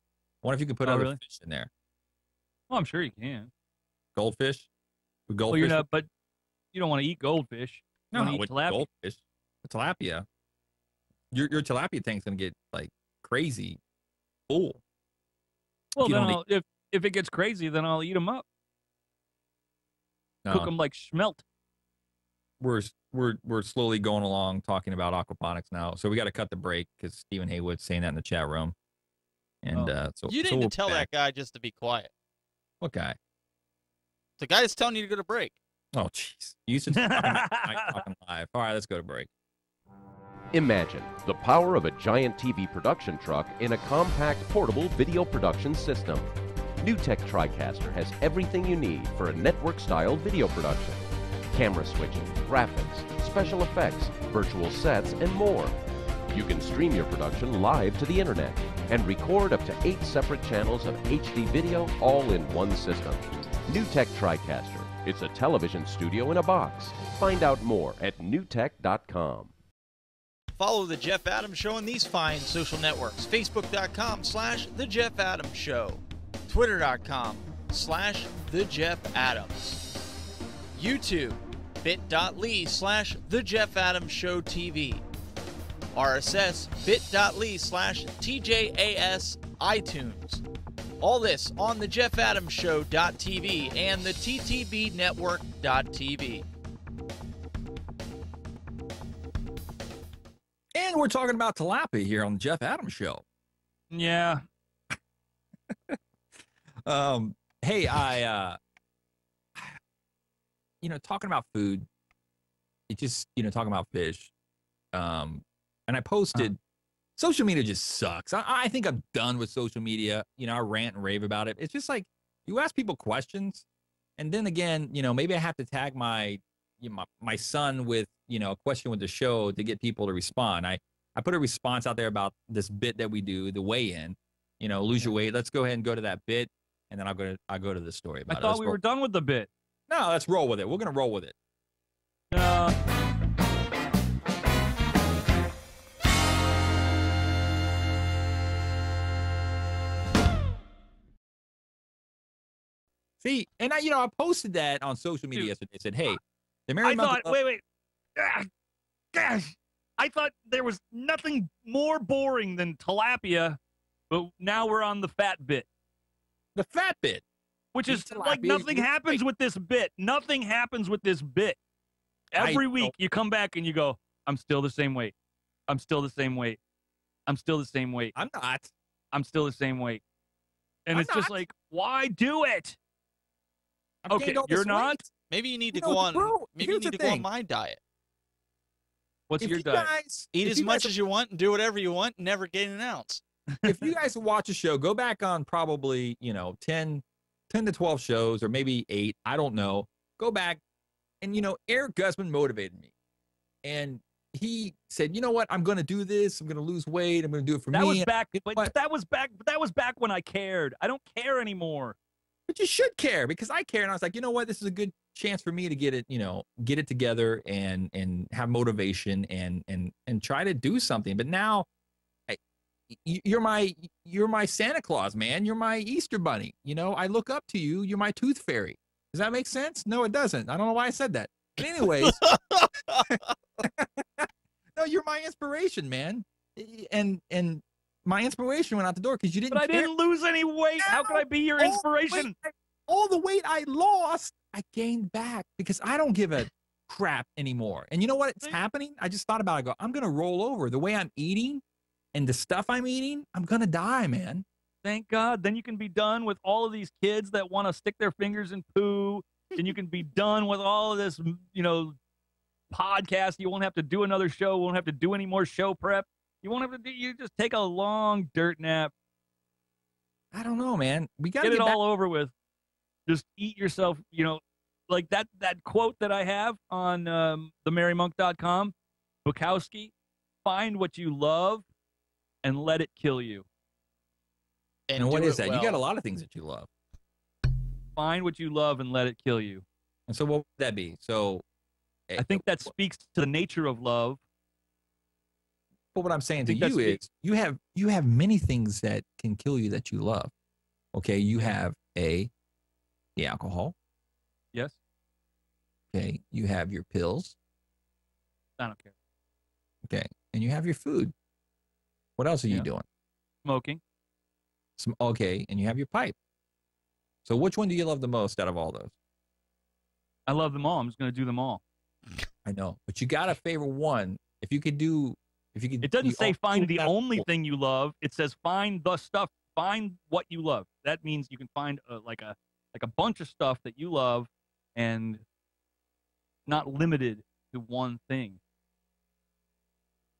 S3: I wonder if you can put other fish in there.
S4: Well, I'm sure you can.
S3: Goldfish?
S4: Well, but you don't want to eat goldfish. You
S3: No,
S4: want to eat tilapia.
S3: goldfish. Tilapia. Your tilapia tank's gonna get like crazy full.
S4: Well,
S3: You
S4: then
S3: don't
S4: if it gets crazy, then I'll eat them up.
S3: No,
S4: Cook them like schmelt.
S3: we're slowly going along talking about aquaponics now, so we got to cut the break because Stephen Heywood's saying that in the chat room. And so
S2: You
S3: so
S2: need
S3: we'll
S2: to tell
S3: be back.
S2: that guy just to be quiet.
S3: What guy?
S2: The guy that's telling you to go to break.
S3: Oh, jeez. You used to talking live. All right, let's go to break.
S6: Imagine the power of a giant TV production truck in a compact portable video production system. NewTek TriCaster has everything you need for a network-style video production. Camera switching, graphics, special effects, virtual sets, and more. You can stream your production live to the internet and record up to 8 separate channels of HD video all in one system. NewTek TriCaster. It's a television studio in a box. Find out more at newtek.com.
S2: Follow The Jeff Adams Show on these fine social networks. Facebook.com/The Jeff Adams Show. Twitter.com/The Jeff Adams. YouTube. bit.ly/The Jeff Adams Show TV. RSS. bit.ly/TJAS iTunes. All this on the JeffAdamsShow.tv and the TTBnetwork.tv.
S3: And we're talking about tilapia here on the Jeff Adams Show.
S4: Yeah.
S3: Hey, talking about food, it just, talking about fish. And I posted, social media just sucks. I think I'm done with social media. I rant and rave about it. It's just like, you ask people questions, and then again, maybe I have to tag my son with, a question with the show to get people to respond. I put a response out there about this bit that we do, the weigh-in, lose your weight. Let's go ahead and go to that bit, and then I'll go to the story about
S4: I
S3: it.
S4: thought we were done with the bit.
S3: No, let's roll with it. We're going to roll with it. See, and I posted that on social media yesterday. I said, hey, the Mary
S4: wait. Gosh, I thought there was nothing more boring than tilapia, but now we're on the fat bit.
S3: The fat bit.
S4: Which is like nothing happens with this bit. Nothing happens with this bit. Every week you come back and you go, I'm still the same weight. I'm still the same weight. I'm still the same weight.
S3: I'm not.
S4: I'm still the same weight. And it's just like, why do it? Okay, you're not?
S2: Maybe you need to go on. Maybe you need to go on my diet.
S4: What's your diet?
S2: Eat as much as you want and do whatever you want and never gain an ounce.
S3: If you guys watch a show, go back on probably, 10 to 12 shows or maybe 8. I don't know. Go back and, Erik Guzman motivated me. And he said, you know what? I'm going to do this. I'm going to lose weight. I'm going to do it for me.
S4: That was back, but that was back when I cared. I don't care anymore.
S3: But you should care, because I care. And I was like, you know what? This is a good chance for me to get it, get it together and have motivation and try to do something. But now you're my Santa Claus, man. You're my Easter bunny. I look up to you. You're my tooth fairy. Does that make sense? No, it doesn't. I don't know why I said that. But anyways, no, you're my inspiration, man. And my inspiration went out the door because you didn't.
S4: But I didn't lose any weight. How could I be your inspiration?
S3: All the weight I lost, I gained back because I don't give a crap anymore. And you know what? It's happening. I just thought about it. I go, I'm going to roll over. The way I'm eating and the stuff I'm eating, I'm going to die, man.
S4: Thank God. Then you can be done with all of these kids that want to stick their fingers in poo. And you can be done with all of this, podcast. You won't have to do another show. Won't have to do any more show prep. You won't have to do, you just take a long dirt nap.
S3: I don't know, man. We got to
S4: get it all over with. Just eat yourself, like that quote that I have on themerrymonk.com, Bukowski, find what you love and let it kill you.
S3: And what is that? Well. You got a lot of things that you love.
S4: Find what you love and let it kill you.
S3: And so what would that be? So
S4: I think that speaks to the nature of love.
S3: But what I'm saying to you is you have many things that can kill you that you love. Okay, you have the alcohol.
S4: Yes.
S3: Okay, you have your pills.
S4: I don't care.
S3: Okay, and you have your food. What else are you doing?
S4: Smoking.
S3: Okay, and you have your pipe. So which one do you love the most out of all those?
S4: I love them all. I'm just going to do them all.
S3: I know, but you got to favor one. If you could do.
S4: It doesn't say find the only thing you love. It says find the stuff. Find what you love. That means you can find like a bunch of stuff that you love, and not limited to one thing.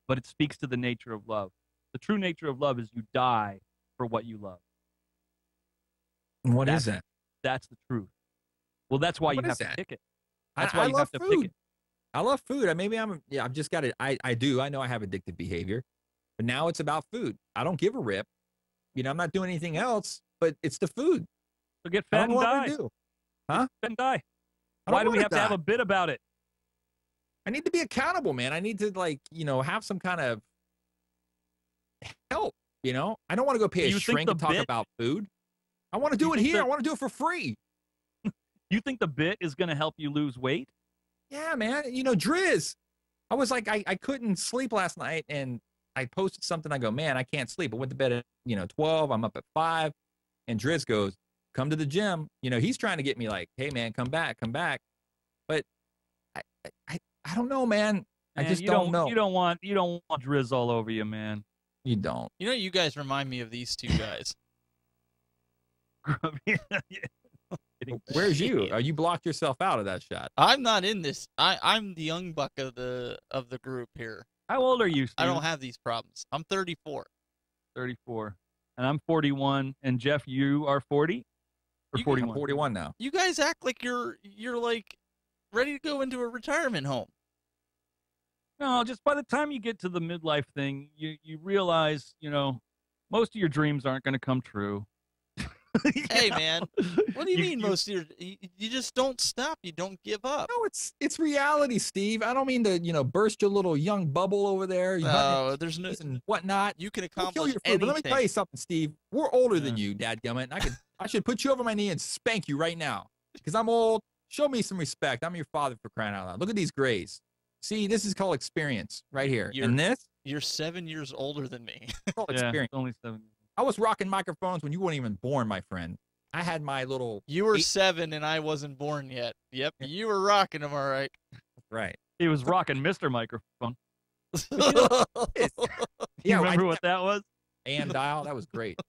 S4: But it speaks to the nature of love. The true nature of love is you die for what you love.
S3: And what is that?
S4: That's the truth. Well, that's why
S3: What
S4: you
S3: is
S4: have to
S3: that?
S4: pick it. That's why
S3: I
S4: you
S3: love
S4: have to
S3: food.
S4: pick it.
S3: I love food. I've just got it. I do. I know I have addictive behavior, but now it's about food. I don't give a rip. I'm not doing anything else, but it's the food.
S4: So get
S3: I
S4: fat
S3: don't know
S4: and
S3: what
S4: die.
S3: to do.
S4: Get fat and die.
S3: I don't
S4: Why do we
S3: wanna
S4: have to have
S3: die.
S4: a bit about it?
S3: I need to be accountable, man. I need to have some kind of help. I don't want to go pay
S4: You
S3: a
S4: think
S3: shrink
S4: the
S3: and talk
S4: bit-
S3: about food. I want to do
S4: You
S3: it
S4: think
S3: here.
S4: that-
S3: I want to do it for free.
S4: You think the bit is going to help you lose weight?
S3: Yeah, man. Driz. I was like, I couldn't sleep last night, and I posted something. I go, man, I can't sleep. I went to bed at 12. I'm up at 5, and Driz goes, come to the gym. He's trying to get me like, hey, man, come back. But I don't know, man. I just don't know.
S4: You don't want Driz all over you, man.
S3: You don't.
S2: You guys remind me of these two guys.
S3: Where's you? You blocked yourself out of that shot.
S2: I'm not in this. I'm the young buck of the group here.
S4: How old are you, Steve?
S2: I don't have these problems. I'm 34.
S4: 34. And I'm 41. And Jeff, you are 40? Or
S2: You-
S4: 41?
S3: I'm 41 now.
S2: You guys act like you're like ready to go into a retirement home.
S4: No, just by the time you get to the midlife thing, you realize, most of your dreams aren't going to come true.
S2: Hey, man, what do you mean most of your? You just don't stop. You don't give up.
S3: No, it's reality, Steve. I don't mean to burst your little young bubble over there.
S2: No, there's no
S3: and whatnot.
S2: You can
S3: Don't kill
S2: accomplish
S3: your food. But let me tell you
S2: anything.
S3: something, Steve. We're older than
S4: Yeah.
S3: you, dadgummit. And I should put you over my knee and spank you right now because I'm old. Show me some respect. I'm your father, for crying out loud. Look at these grays. See, this is called experience right here.
S2: You're-
S3: And this
S2: You're 7 years older than me.
S3: is called
S4: Yeah,
S3: experience.
S4: it's only 7.
S3: I was rocking microphones when you weren't even born, my friend. I had my little
S2: You were
S3: 8
S2: 7 and I wasn't born yet. Yep, you were rocking them, all right.
S3: right.
S4: He was rocking Mr. Microphone.
S3: Yeah,
S4: You remember what that was?
S3: and dial. That was great.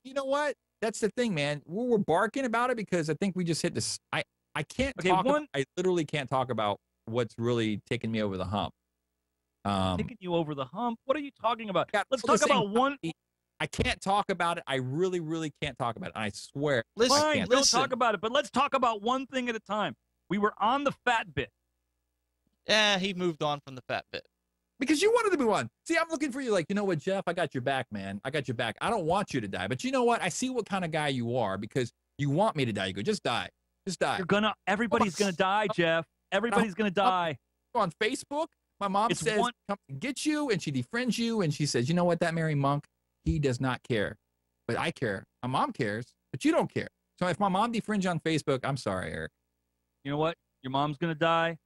S3: You know what? That's the thing, man. We're barking about it because I think we just hit this. I can't
S4: Okay,
S3: talk.
S4: one-
S3: I literally can't talk about what's really taking me over the hump.
S4: Taking you over the hump? What are you talking about?
S3: Yeah,
S4: Let's
S3: so
S4: talk
S3: the same-
S4: about one.
S3: I can't talk about it. I really, really can't talk about it. I swear.
S2: Listen,
S3: I
S4: Fine,
S3: can't.
S4: don't
S2: listen.
S4: talk about it, but let's talk about one thing at a time. We were on the fat bit.
S2: He moved on from the fat bit.
S3: Because you wanted to be one. See, I'm looking for you like, you know what, Jeff? I got your back, man. I got your back. I don't want you to die. But you know what? I see what kind of guy you are because you want me to die. You go, just die. Just die.
S4: Everybody's gonna die, Jeff. Everybody's gonna die.
S3: On Facebook, my mom
S4: It's
S3: says,
S4: one-
S3: come get you, and she defriends you, and she says, you know what, that Mary Monk, he does not care. But I care. My mom cares, but you don't care. So if my mom defriends you on Facebook, I'm sorry, Eric.
S4: You know what? Your mom's gonna die.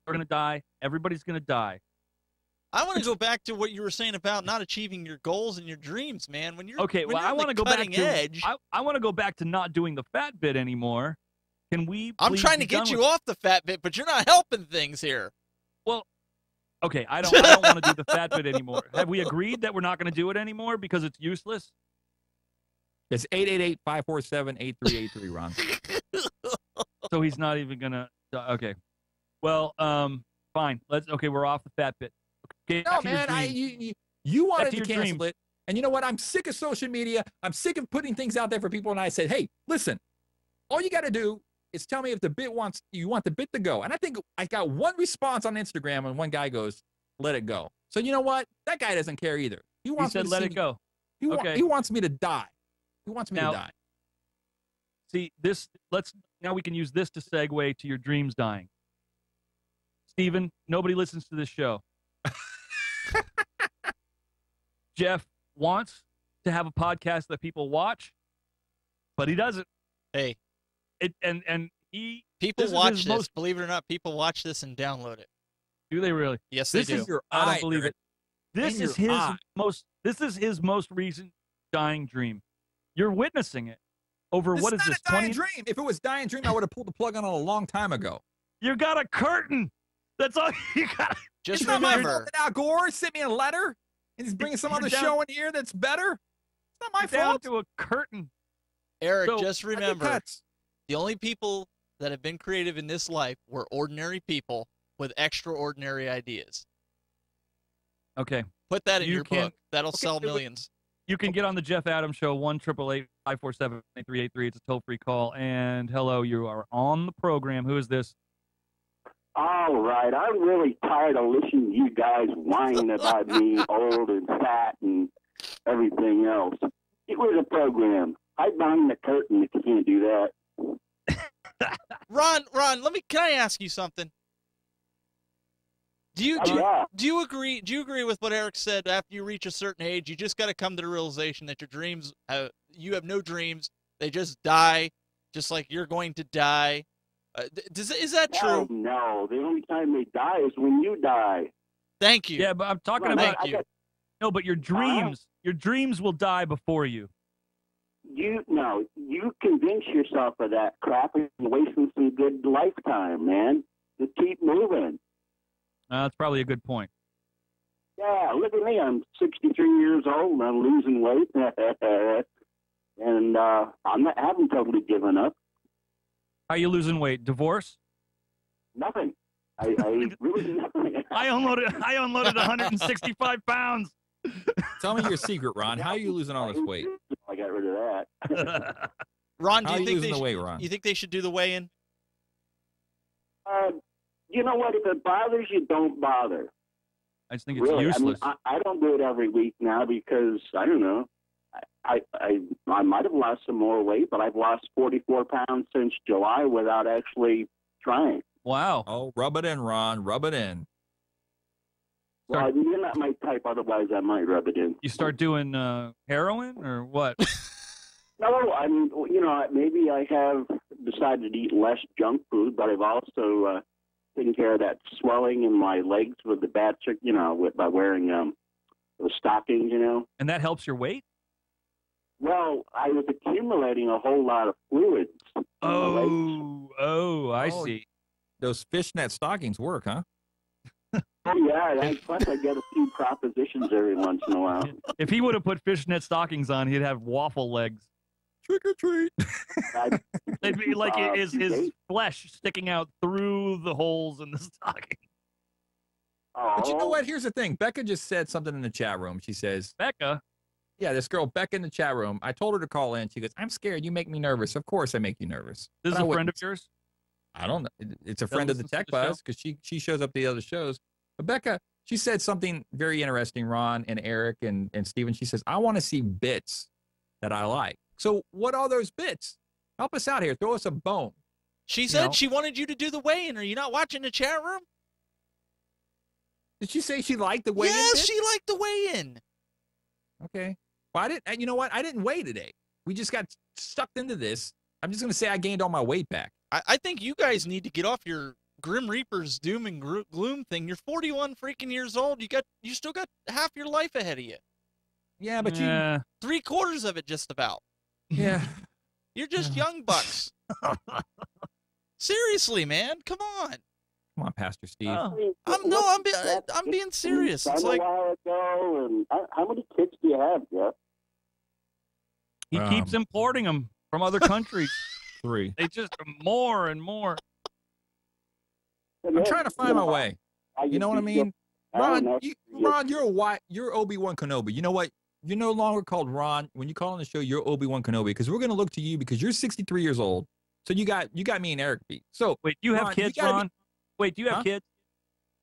S4: You're gonna die. Everybody's gonna die.
S2: I want to go back to what you were saying about not achieving your goals and your dreams, man. When you're
S4: Okay,
S2: when
S4: well,
S2: you're
S4: I
S2: on
S4: want
S2: the
S4: to go back
S2: cutting
S4: to.
S2: edge.
S4: I want to go back to not doing the fat bit anymore. Can we?
S2: I'm
S4: please
S2: trying
S4: be
S2: to get
S4: done
S2: you
S4: with-
S2: off the fat bit, but you're not helping things here.
S4: Okay, I don't want to do the fat bit anymore. Have we agreed that we're not going to do it anymore because it's useless?
S3: It's 888-547-8383, Ron.
S4: So he's not even gonna. Okay, well, fine. Okay, we're off the fat bit. Okay,
S3: No,
S4: back to your
S3: man,
S4: dreams.
S3: you wanted
S4: Back
S3: to
S4: to your
S3: cancel
S4: dreams.
S3: it. And you know what? I'm sick of social media. I'm sick of putting things out there for people. And I said, hey, listen, all you got to do is tell me if you want the bit to go. And I think I got one response on Instagram and one guy goes, let it go. So you know what? That guy doesn't care either. He
S4: He
S3: wants me
S4: said,
S3: to
S4: "Let
S3: see
S4: it
S3: me-
S4: go." Okay.
S3: He wants me to die. He wants me
S4: Now-
S3: to die.
S4: See this. Now we can use this to segue to your dreams dying. Steven, nobody listens to this show. Jeff wants to have a podcast that people watch, but he doesn't.
S2: Hey,
S4: And he
S2: people
S4: This is
S2: watch
S4: his
S2: this.
S4: most-
S2: Believe it or not, people watch this and download it.
S4: do they really?
S2: Yes, they
S4: This
S2: do.
S4: is
S3: Your
S4: I
S3: eye,
S4: don't believe
S3: Eric.
S4: it. This
S3: In
S4: is
S3: your
S4: his
S3: eye.
S4: most. This is his most recent dying dream. You're witnessing it over
S3: This
S4: what
S3: is
S4: is
S3: not
S4: this?
S3: a dying
S4: 20?
S3: dream. If it was dying dream, I would have pulled the plug on it a long time ago.
S4: You got a curtain. That's all you got.
S2: Just
S3: It's not my fault
S2: remember,
S3: that Al Gore sent me a letter and he's bringing some
S4: You're
S3: other
S4: down-
S3: show in here that's better. It's not my
S4: Down
S3: fault.
S4: to a curtain.
S2: Eric.
S4: So-
S2: just
S3: I think
S2: remember,
S3: that's-
S2: the only people that have been creative in this life were ordinary people with extraordinary ideas.
S4: Okay.
S2: Put that in
S4: You
S2: your
S4: can-
S2: book. That'll
S4: okay,
S2: sell
S4: wait, wait.
S2: millions.
S4: You can get on the Jeff Adams Show, 1-888-547-8383. It's a toll-free call. And hello, you are on the program. Who is this?
S7: All right. I'm really tired of listening to you guys whining about being old and fat and everything else. It was a program. I bang the curtain if you can't do that.
S2: Ron, can I ask you something? Do you agree with what Erik said? After you reach a certain age, you just got to come to the realization that your dreams, you have no dreams. They just die, just like you're going to die. Is that true?
S7: No. The only time they die is when you die.
S2: Thank you.
S4: Yeah, but I'm talking
S7: Ron,
S4: about
S2: Thank you.
S4: no, but your dreams will die before you.
S7: You convince yourself of that crap and you're wasting some good lifetime, man. Just keep moving.
S4: That's probably a good point.
S7: Yeah, look at me. I'm 63 years old and I'm losing weight. And I haven't totally given up.
S4: How are you losing weight? Divorce?
S7: Nothing. I really nothing.
S4: I unloaded 165 pounds.
S3: Tell me your secret, Ron. How are you losing all this weight?
S7: I got rid of that.
S2: Ron,
S3: How
S2: do
S3: are
S2: you
S3: you
S2: think
S3: losing the weight, Ron?
S2: you think they should do the weigh-in?
S7: You know what? If it bothers you, don't bother.
S4: I just think it's
S7: Really,
S4: useless.
S7: I don't do it every week now because I don't know. I might have lost some more weight, but I've lost 44 pounds since July without actually trying.
S4: Wow.
S3: Oh, rub it in, Ron. Rub it in.
S7: Well, you're not my type. Otherwise, I might rub it in.
S4: You start doing heroin or what?
S7: No, I mean, maybe I have decided to eat less junk food, but I've also taken care of that swelling in my legs with the bad, by wearing the stockings,
S4: And that helps your weight?
S7: Well, I was accumulating a whole lot of fluids. in my legs.
S4: I
S3: Oh.
S4: see.
S3: Those fishnet stockings work, huh?
S7: Oh, yeah. Plus, I get a few propositions every once in a while.
S4: If he would have put fishnet stockings on, he'd have waffle legs.
S3: Trick or treat.
S4: They'd be like his flesh sticking out through the holes in the stocking.
S3: But you know
S7: Oh,
S3: what? Here's the thing. Becca just said something in the chat room. She says,
S4: Becca,
S3: yeah, this girl, Becca in the chat room, I told her to call in. She goes, I'm scared. You make me nervous. Of course I make you nervous.
S4: this is
S3: But I
S4: a friend of
S3: wouldn't-
S4: yours?
S3: I don't know. It's a friend of the
S4: listens to
S3: Tech
S4: the show?
S3: Buzz because she shows up to the other shows. But Becca, she said something very interesting, Ron and Erik and Steven. She says, I want to see bits that I like. So what are those bits? Help us out here. Throw us a bone.
S2: She said
S3: know.
S2: she wanted you to do the weigh-in. Are you not watching the chat room?
S3: Did she say she liked the weigh-in
S2: Yes,
S3: bits?
S2: she liked the weigh-in.
S3: Okay. Well, I didn't. You know what? I didn't weigh today. We just got stuck into this. I'm just going to say I gained all my weight back.
S2: I think you guys need to get off your Grim Reaper's doom and gloom thing. You're 41 freaking years old. You still got half your life ahead of you.
S3: Yeah, but
S4: Yeah.
S2: 3/4 of it just about.
S3: yeah.
S2: You're just young bucks. Seriously, man. Come on.
S3: Come on, Pastor Steve.
S4: Oh.
S2: I'm being serious. It's like
S7: a while ago, and how many kids do you have, Jeff?
S4: He keeps importing them from other countries.
S3: 3.
S4: They just more and more.
S3: I'm trying to find my way. You know what I mean? Ron, you're Obi-Wan Kenobi. You know what? You're no longer called Ron. When you call on the show, you're Obi-Wan Kenobi because we're going to look to you because you're 63 years old. So you got me and Erik beat. So
S4: Wait, do you have
S3: Ron,
S4: kids,
S3: gotta
S4: Ron? Wait, do you have
S3: Huh?
S4: kids?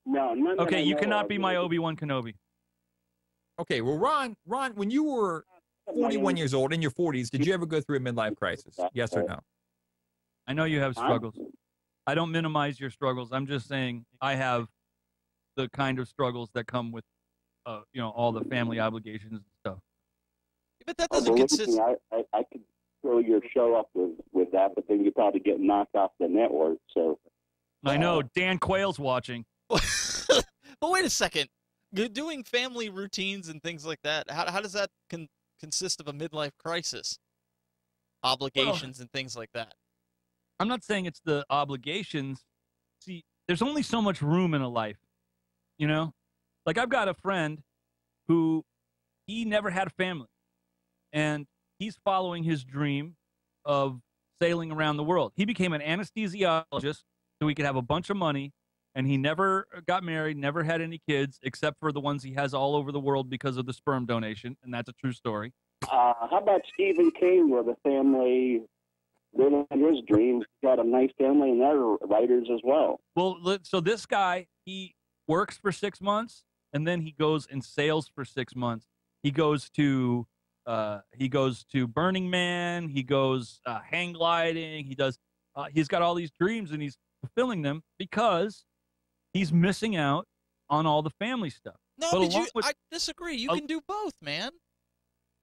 S7: No, none that
S4: Okay,
S7: I
S4: you
S7: know
S4: cannot
S7: of.
S4: be my Obi-Wan Kenobi.
S3: Okay, well, Ron, when you were 41 years old in your 40s, did you ever go through a midlife crisis? Yes or no?
S4: I know you have
S7: Huh?
S4: struggles. I don't minimize your struggles. I'm just saying I have the kind of struggles that come with, all the family obligations and stuff.
S2: but that
S7: Oh,
S2: doesn't
S7: believe me,
S2: consist.
S7: I could throw your show up with that, but then you probably get knocked off the network. So
S4: I know Dan Quayle's watching.
S2: But wait a second. Doing family routines and things like that, how does that consist of a midlife crisis? Obligations and things like that.
S4: I'm not saying it's the obligations. See, there's only so much room in a life, you know? Like I've got a friend who he never had a family, and he's following his dream of sailing around the world. He became an anesthesiologist so he could have a bunch of money, and he never got married, never had any kids, except for the ones he has all over the world because of the sperm donation, and that's a true story.
S7: How about Stephen King with a family living his dreams? He's got a nice family, and they're writers as well.
S4: Well, so this guy, he works for 6 months, and then he goes and sails for 6 months. He goes to Burning Man. He goes hang gliding. He does. He's got all these dreams, and he's fulfilling them because he's missing out on all the family stuff.
S2: No, but I disagree. You can do both, man.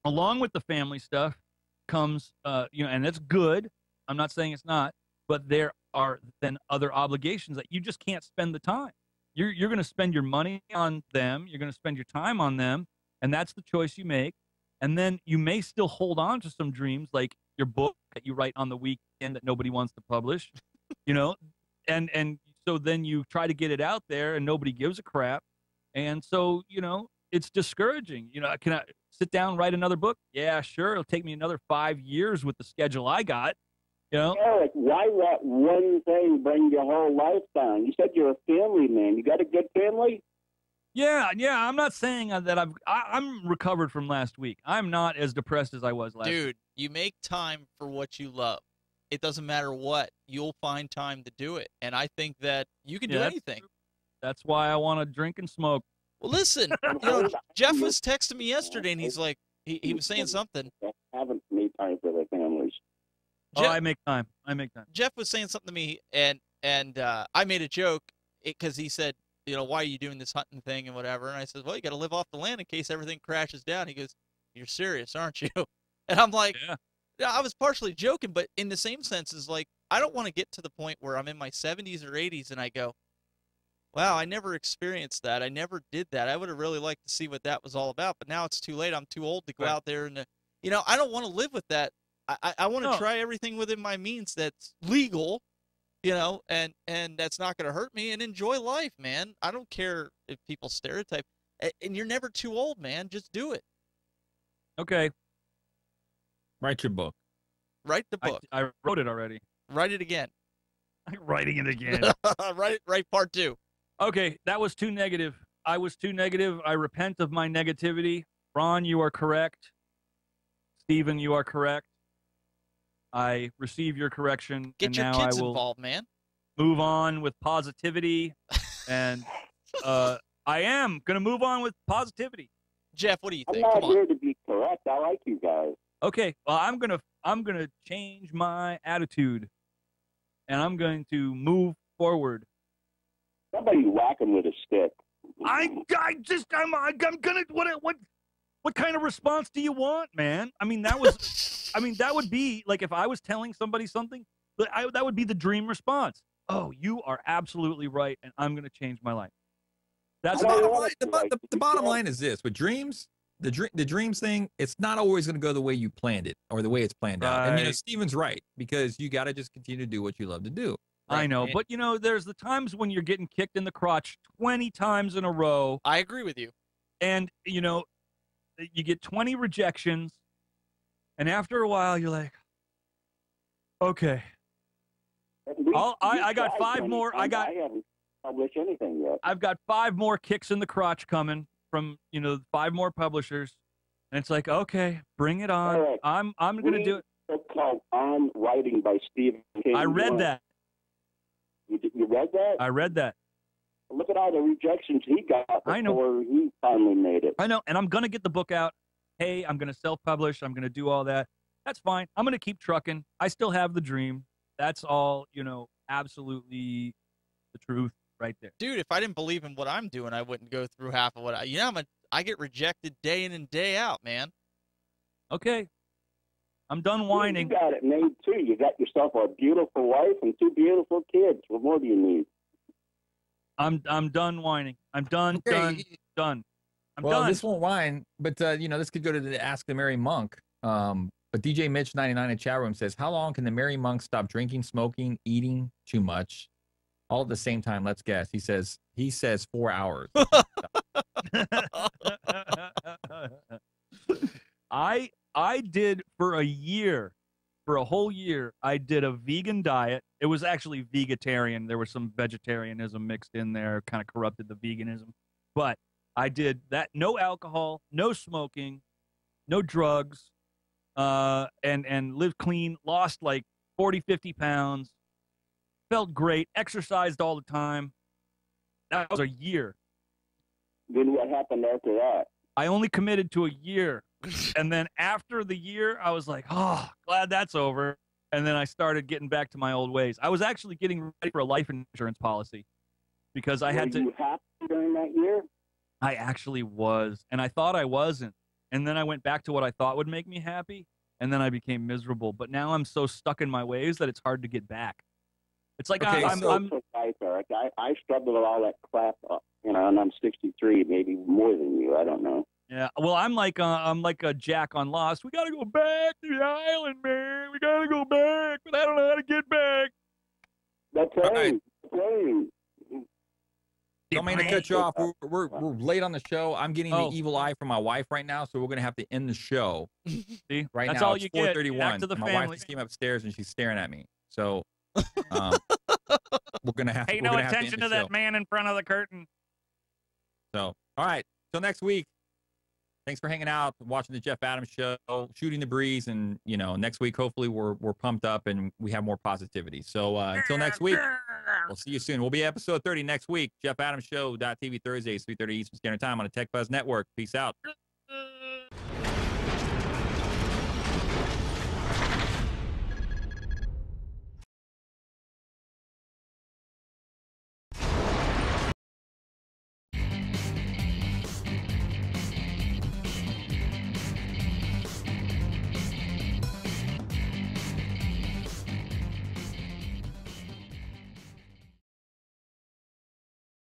S4: Along with the family stuff comes, and it's good. I'm not saying it's not, but there are then other obligations that you just can't spend the time. You're going to spend your money on them. You're going to spend your time on them, and that's the choice you make. And then you may still hold on to some dreams, like your book that you write on the weekend that nobody wants to publish, and so then you try to get it out there, and nobody gives a crap, and so it's discouraging. Can I sit down, write another book? Yeah, sure. It'll take me another 5 years with the schedule I got.
S7: Erik, why let one thing bring your whole life down? You said you're a family man. You got a good family?
S4: Yeah. I'm not saying that I'm recovered from last week. I'm not as depressed as I was last week.
S2: Dude, you make time for what you love. It doesn't matter what. You'll find time to do it. And I think that you can do anything.
S4: That's why I want to drink and smoke.
S2: Well, listen, Jeff was texting me yesterday, and he's like, he was saying something.
S7: Haven't made time for their families.
S4: Jeff, I make time.
S2: Jeff was saying something to me, and I made a joke because he said, why are you doing this hunting thing and whatever? And I said, well, you got to live off the land in case everything crashes down. He goes, you're serious, aren't you? And I'm like, yeah, I was partially joking, but in the same sense is like, I don't want to get to the point where I'm in my 70s or 80s and I go, wow, I never experienced that. I never did that. I would have really liked to see what that was all about, but now it's too late. I'm too old to go out there and, I don't want to live with that. I want to try everything within my means that's legal, and that's not going to hurt me, and enjoy life, man. I don't care if people stereotype. And you're never too old, man. Just do it.
S4: Okay.
S3: Write your book.
S2: Write the book.
S4: I wrote it already.
S2: Write it again.
S4: I'm writing it again.
S2: Write part 2.
S4: Okay, that was too negative. I was too negative. I repent of my negativity. Ron, you are correct. Stephen, you are correct. I receive your correction.
S2: Get your kids involved, man.
S4: Move on with positivity, and I am going to move on with positivity.
S2: Jeff, what do you think?
S7: I'm not here to be correct. I like you guys.
S4: Okay, well, I'm gonna change my attitude, and I'm going to move forward.
S7: Somebody whack him with a stick.
S4: I'm gonna what kind of response do you want, man? I mean, that would be like if I was telling somebody something, that would be the dream response. Oh, you are absolutely right, and I'm gonna change my life. That's
S3: the bottom line is this: with dreams, the dreams thing, it's not always going to go the way you planned it or the way it's planned out. And Steven's right, because you got to just continue to do what you love to do. Right?
S4: I know, but there's the times when you're getting kicked in the crotch 20 times in a row.
S2: I agree with you.
S4: And you get 20 rejections, and after a while you're like, okay, I got 5 more. I
S7: haven't published anything yet.
S4: I've got 5 more kicks in the crotch coming from 5 more publishers, and it's like, okay, bring it on.
S7: Erik,
S4: I'm gonna do it.
S7: It's called On Writing by Stephen King.
S4: I read that.
S7: You read that?
S4: I read that.
S7: Look at all the rejections he got before he finally made it.
S4: I know, and I'm gonna get the book out. Hey, I'm gonna self-publish. I'm gonna do all that. That's fine. I'm gonna keep trucking. I still have the dream. That's all. Absolutely the truth. Right there.
S2: Dude, if I didn't believe in what I'm doing, I wouldn't go through half of what I get rejected day in and day out, man.
S4: Okay. I'm done whining.
S7: You got it made too. You got yourself a beautiful wife and 2 beautiful kids. What more do you need?
S4: I'm done whining. I'm done. I'm done.
S3: This won't whine, but this could go to the Ask the Merry Monk. But DJ Mitch 99 in chat room says, how long can the Merry Monk stop drinking, smoking, eating too much? All at the same time, let's guess. He says 4 hours.
S4: I did for a year for a whole year, I did a vegan diet. It was actually vegetarian. There was some vegetarianism mixed in there, kind of corrupted the veganism. But I did that. No alcohol, no smoking, no drugs, and lived clean. Lost like 40, 50 pounds. Felt great. Exercised all the time. That was a year.
S7: Then what happened after that?
S4: I only committed to a year. And then after the year, I was like, oh, glad that's over. And then I started getting back to my old ways. I was actually getting ready for a life insurance policy because I had to.
S7: Were you happy during that year?
S4: I actually was. And I thought I wasn't. And then I went back to what I thought would make me happy. And then I became miserable. But now I'm so stuck in my ways that it's hard to get back. It's like
S3: Okay,
S4: I'm
S7: Eric. I struggled with all that crap, and I'm 63, maybe more than you. I don't know.
S4: Yeah, well, I'm like a Jack on Lost. We gotta go back to the island, man. We gotta go back, but I don't know how to get back.
S7: That's
S3: right.
S7: right.
S3: Don't mean to cut you off. We're late on the show. I'm getting the evil eye from my wife right now, so we're gonna have to end the show.
S4: See,
S3: right
S4: that's
S3: now
S4: all
S3: it's
S4: you get.
S3: 4:31.
S4: Back to the
S3: My
S4: family.
S3: wife just came upstairs and she's staring at me. So we're gonna have
S4: Pay
S3: we're
S4: no
S3: gonna have to
S4: attention
S3: end the
S4: to
S3: show.
S4: that man in front of the curtain.
S3: So all right, till next week. Thanks for hanging out, watching the Jeff Adams Show, shooting the breeze, and next week hopefully we're pumped up and we have more positivity. So until next week, we'll see you soon. We'll be episode 30 next week. Jeff Adams Show.tv Thursdays 3:30 Eastern Standard Time on the Tech Buzz Network. Peace out.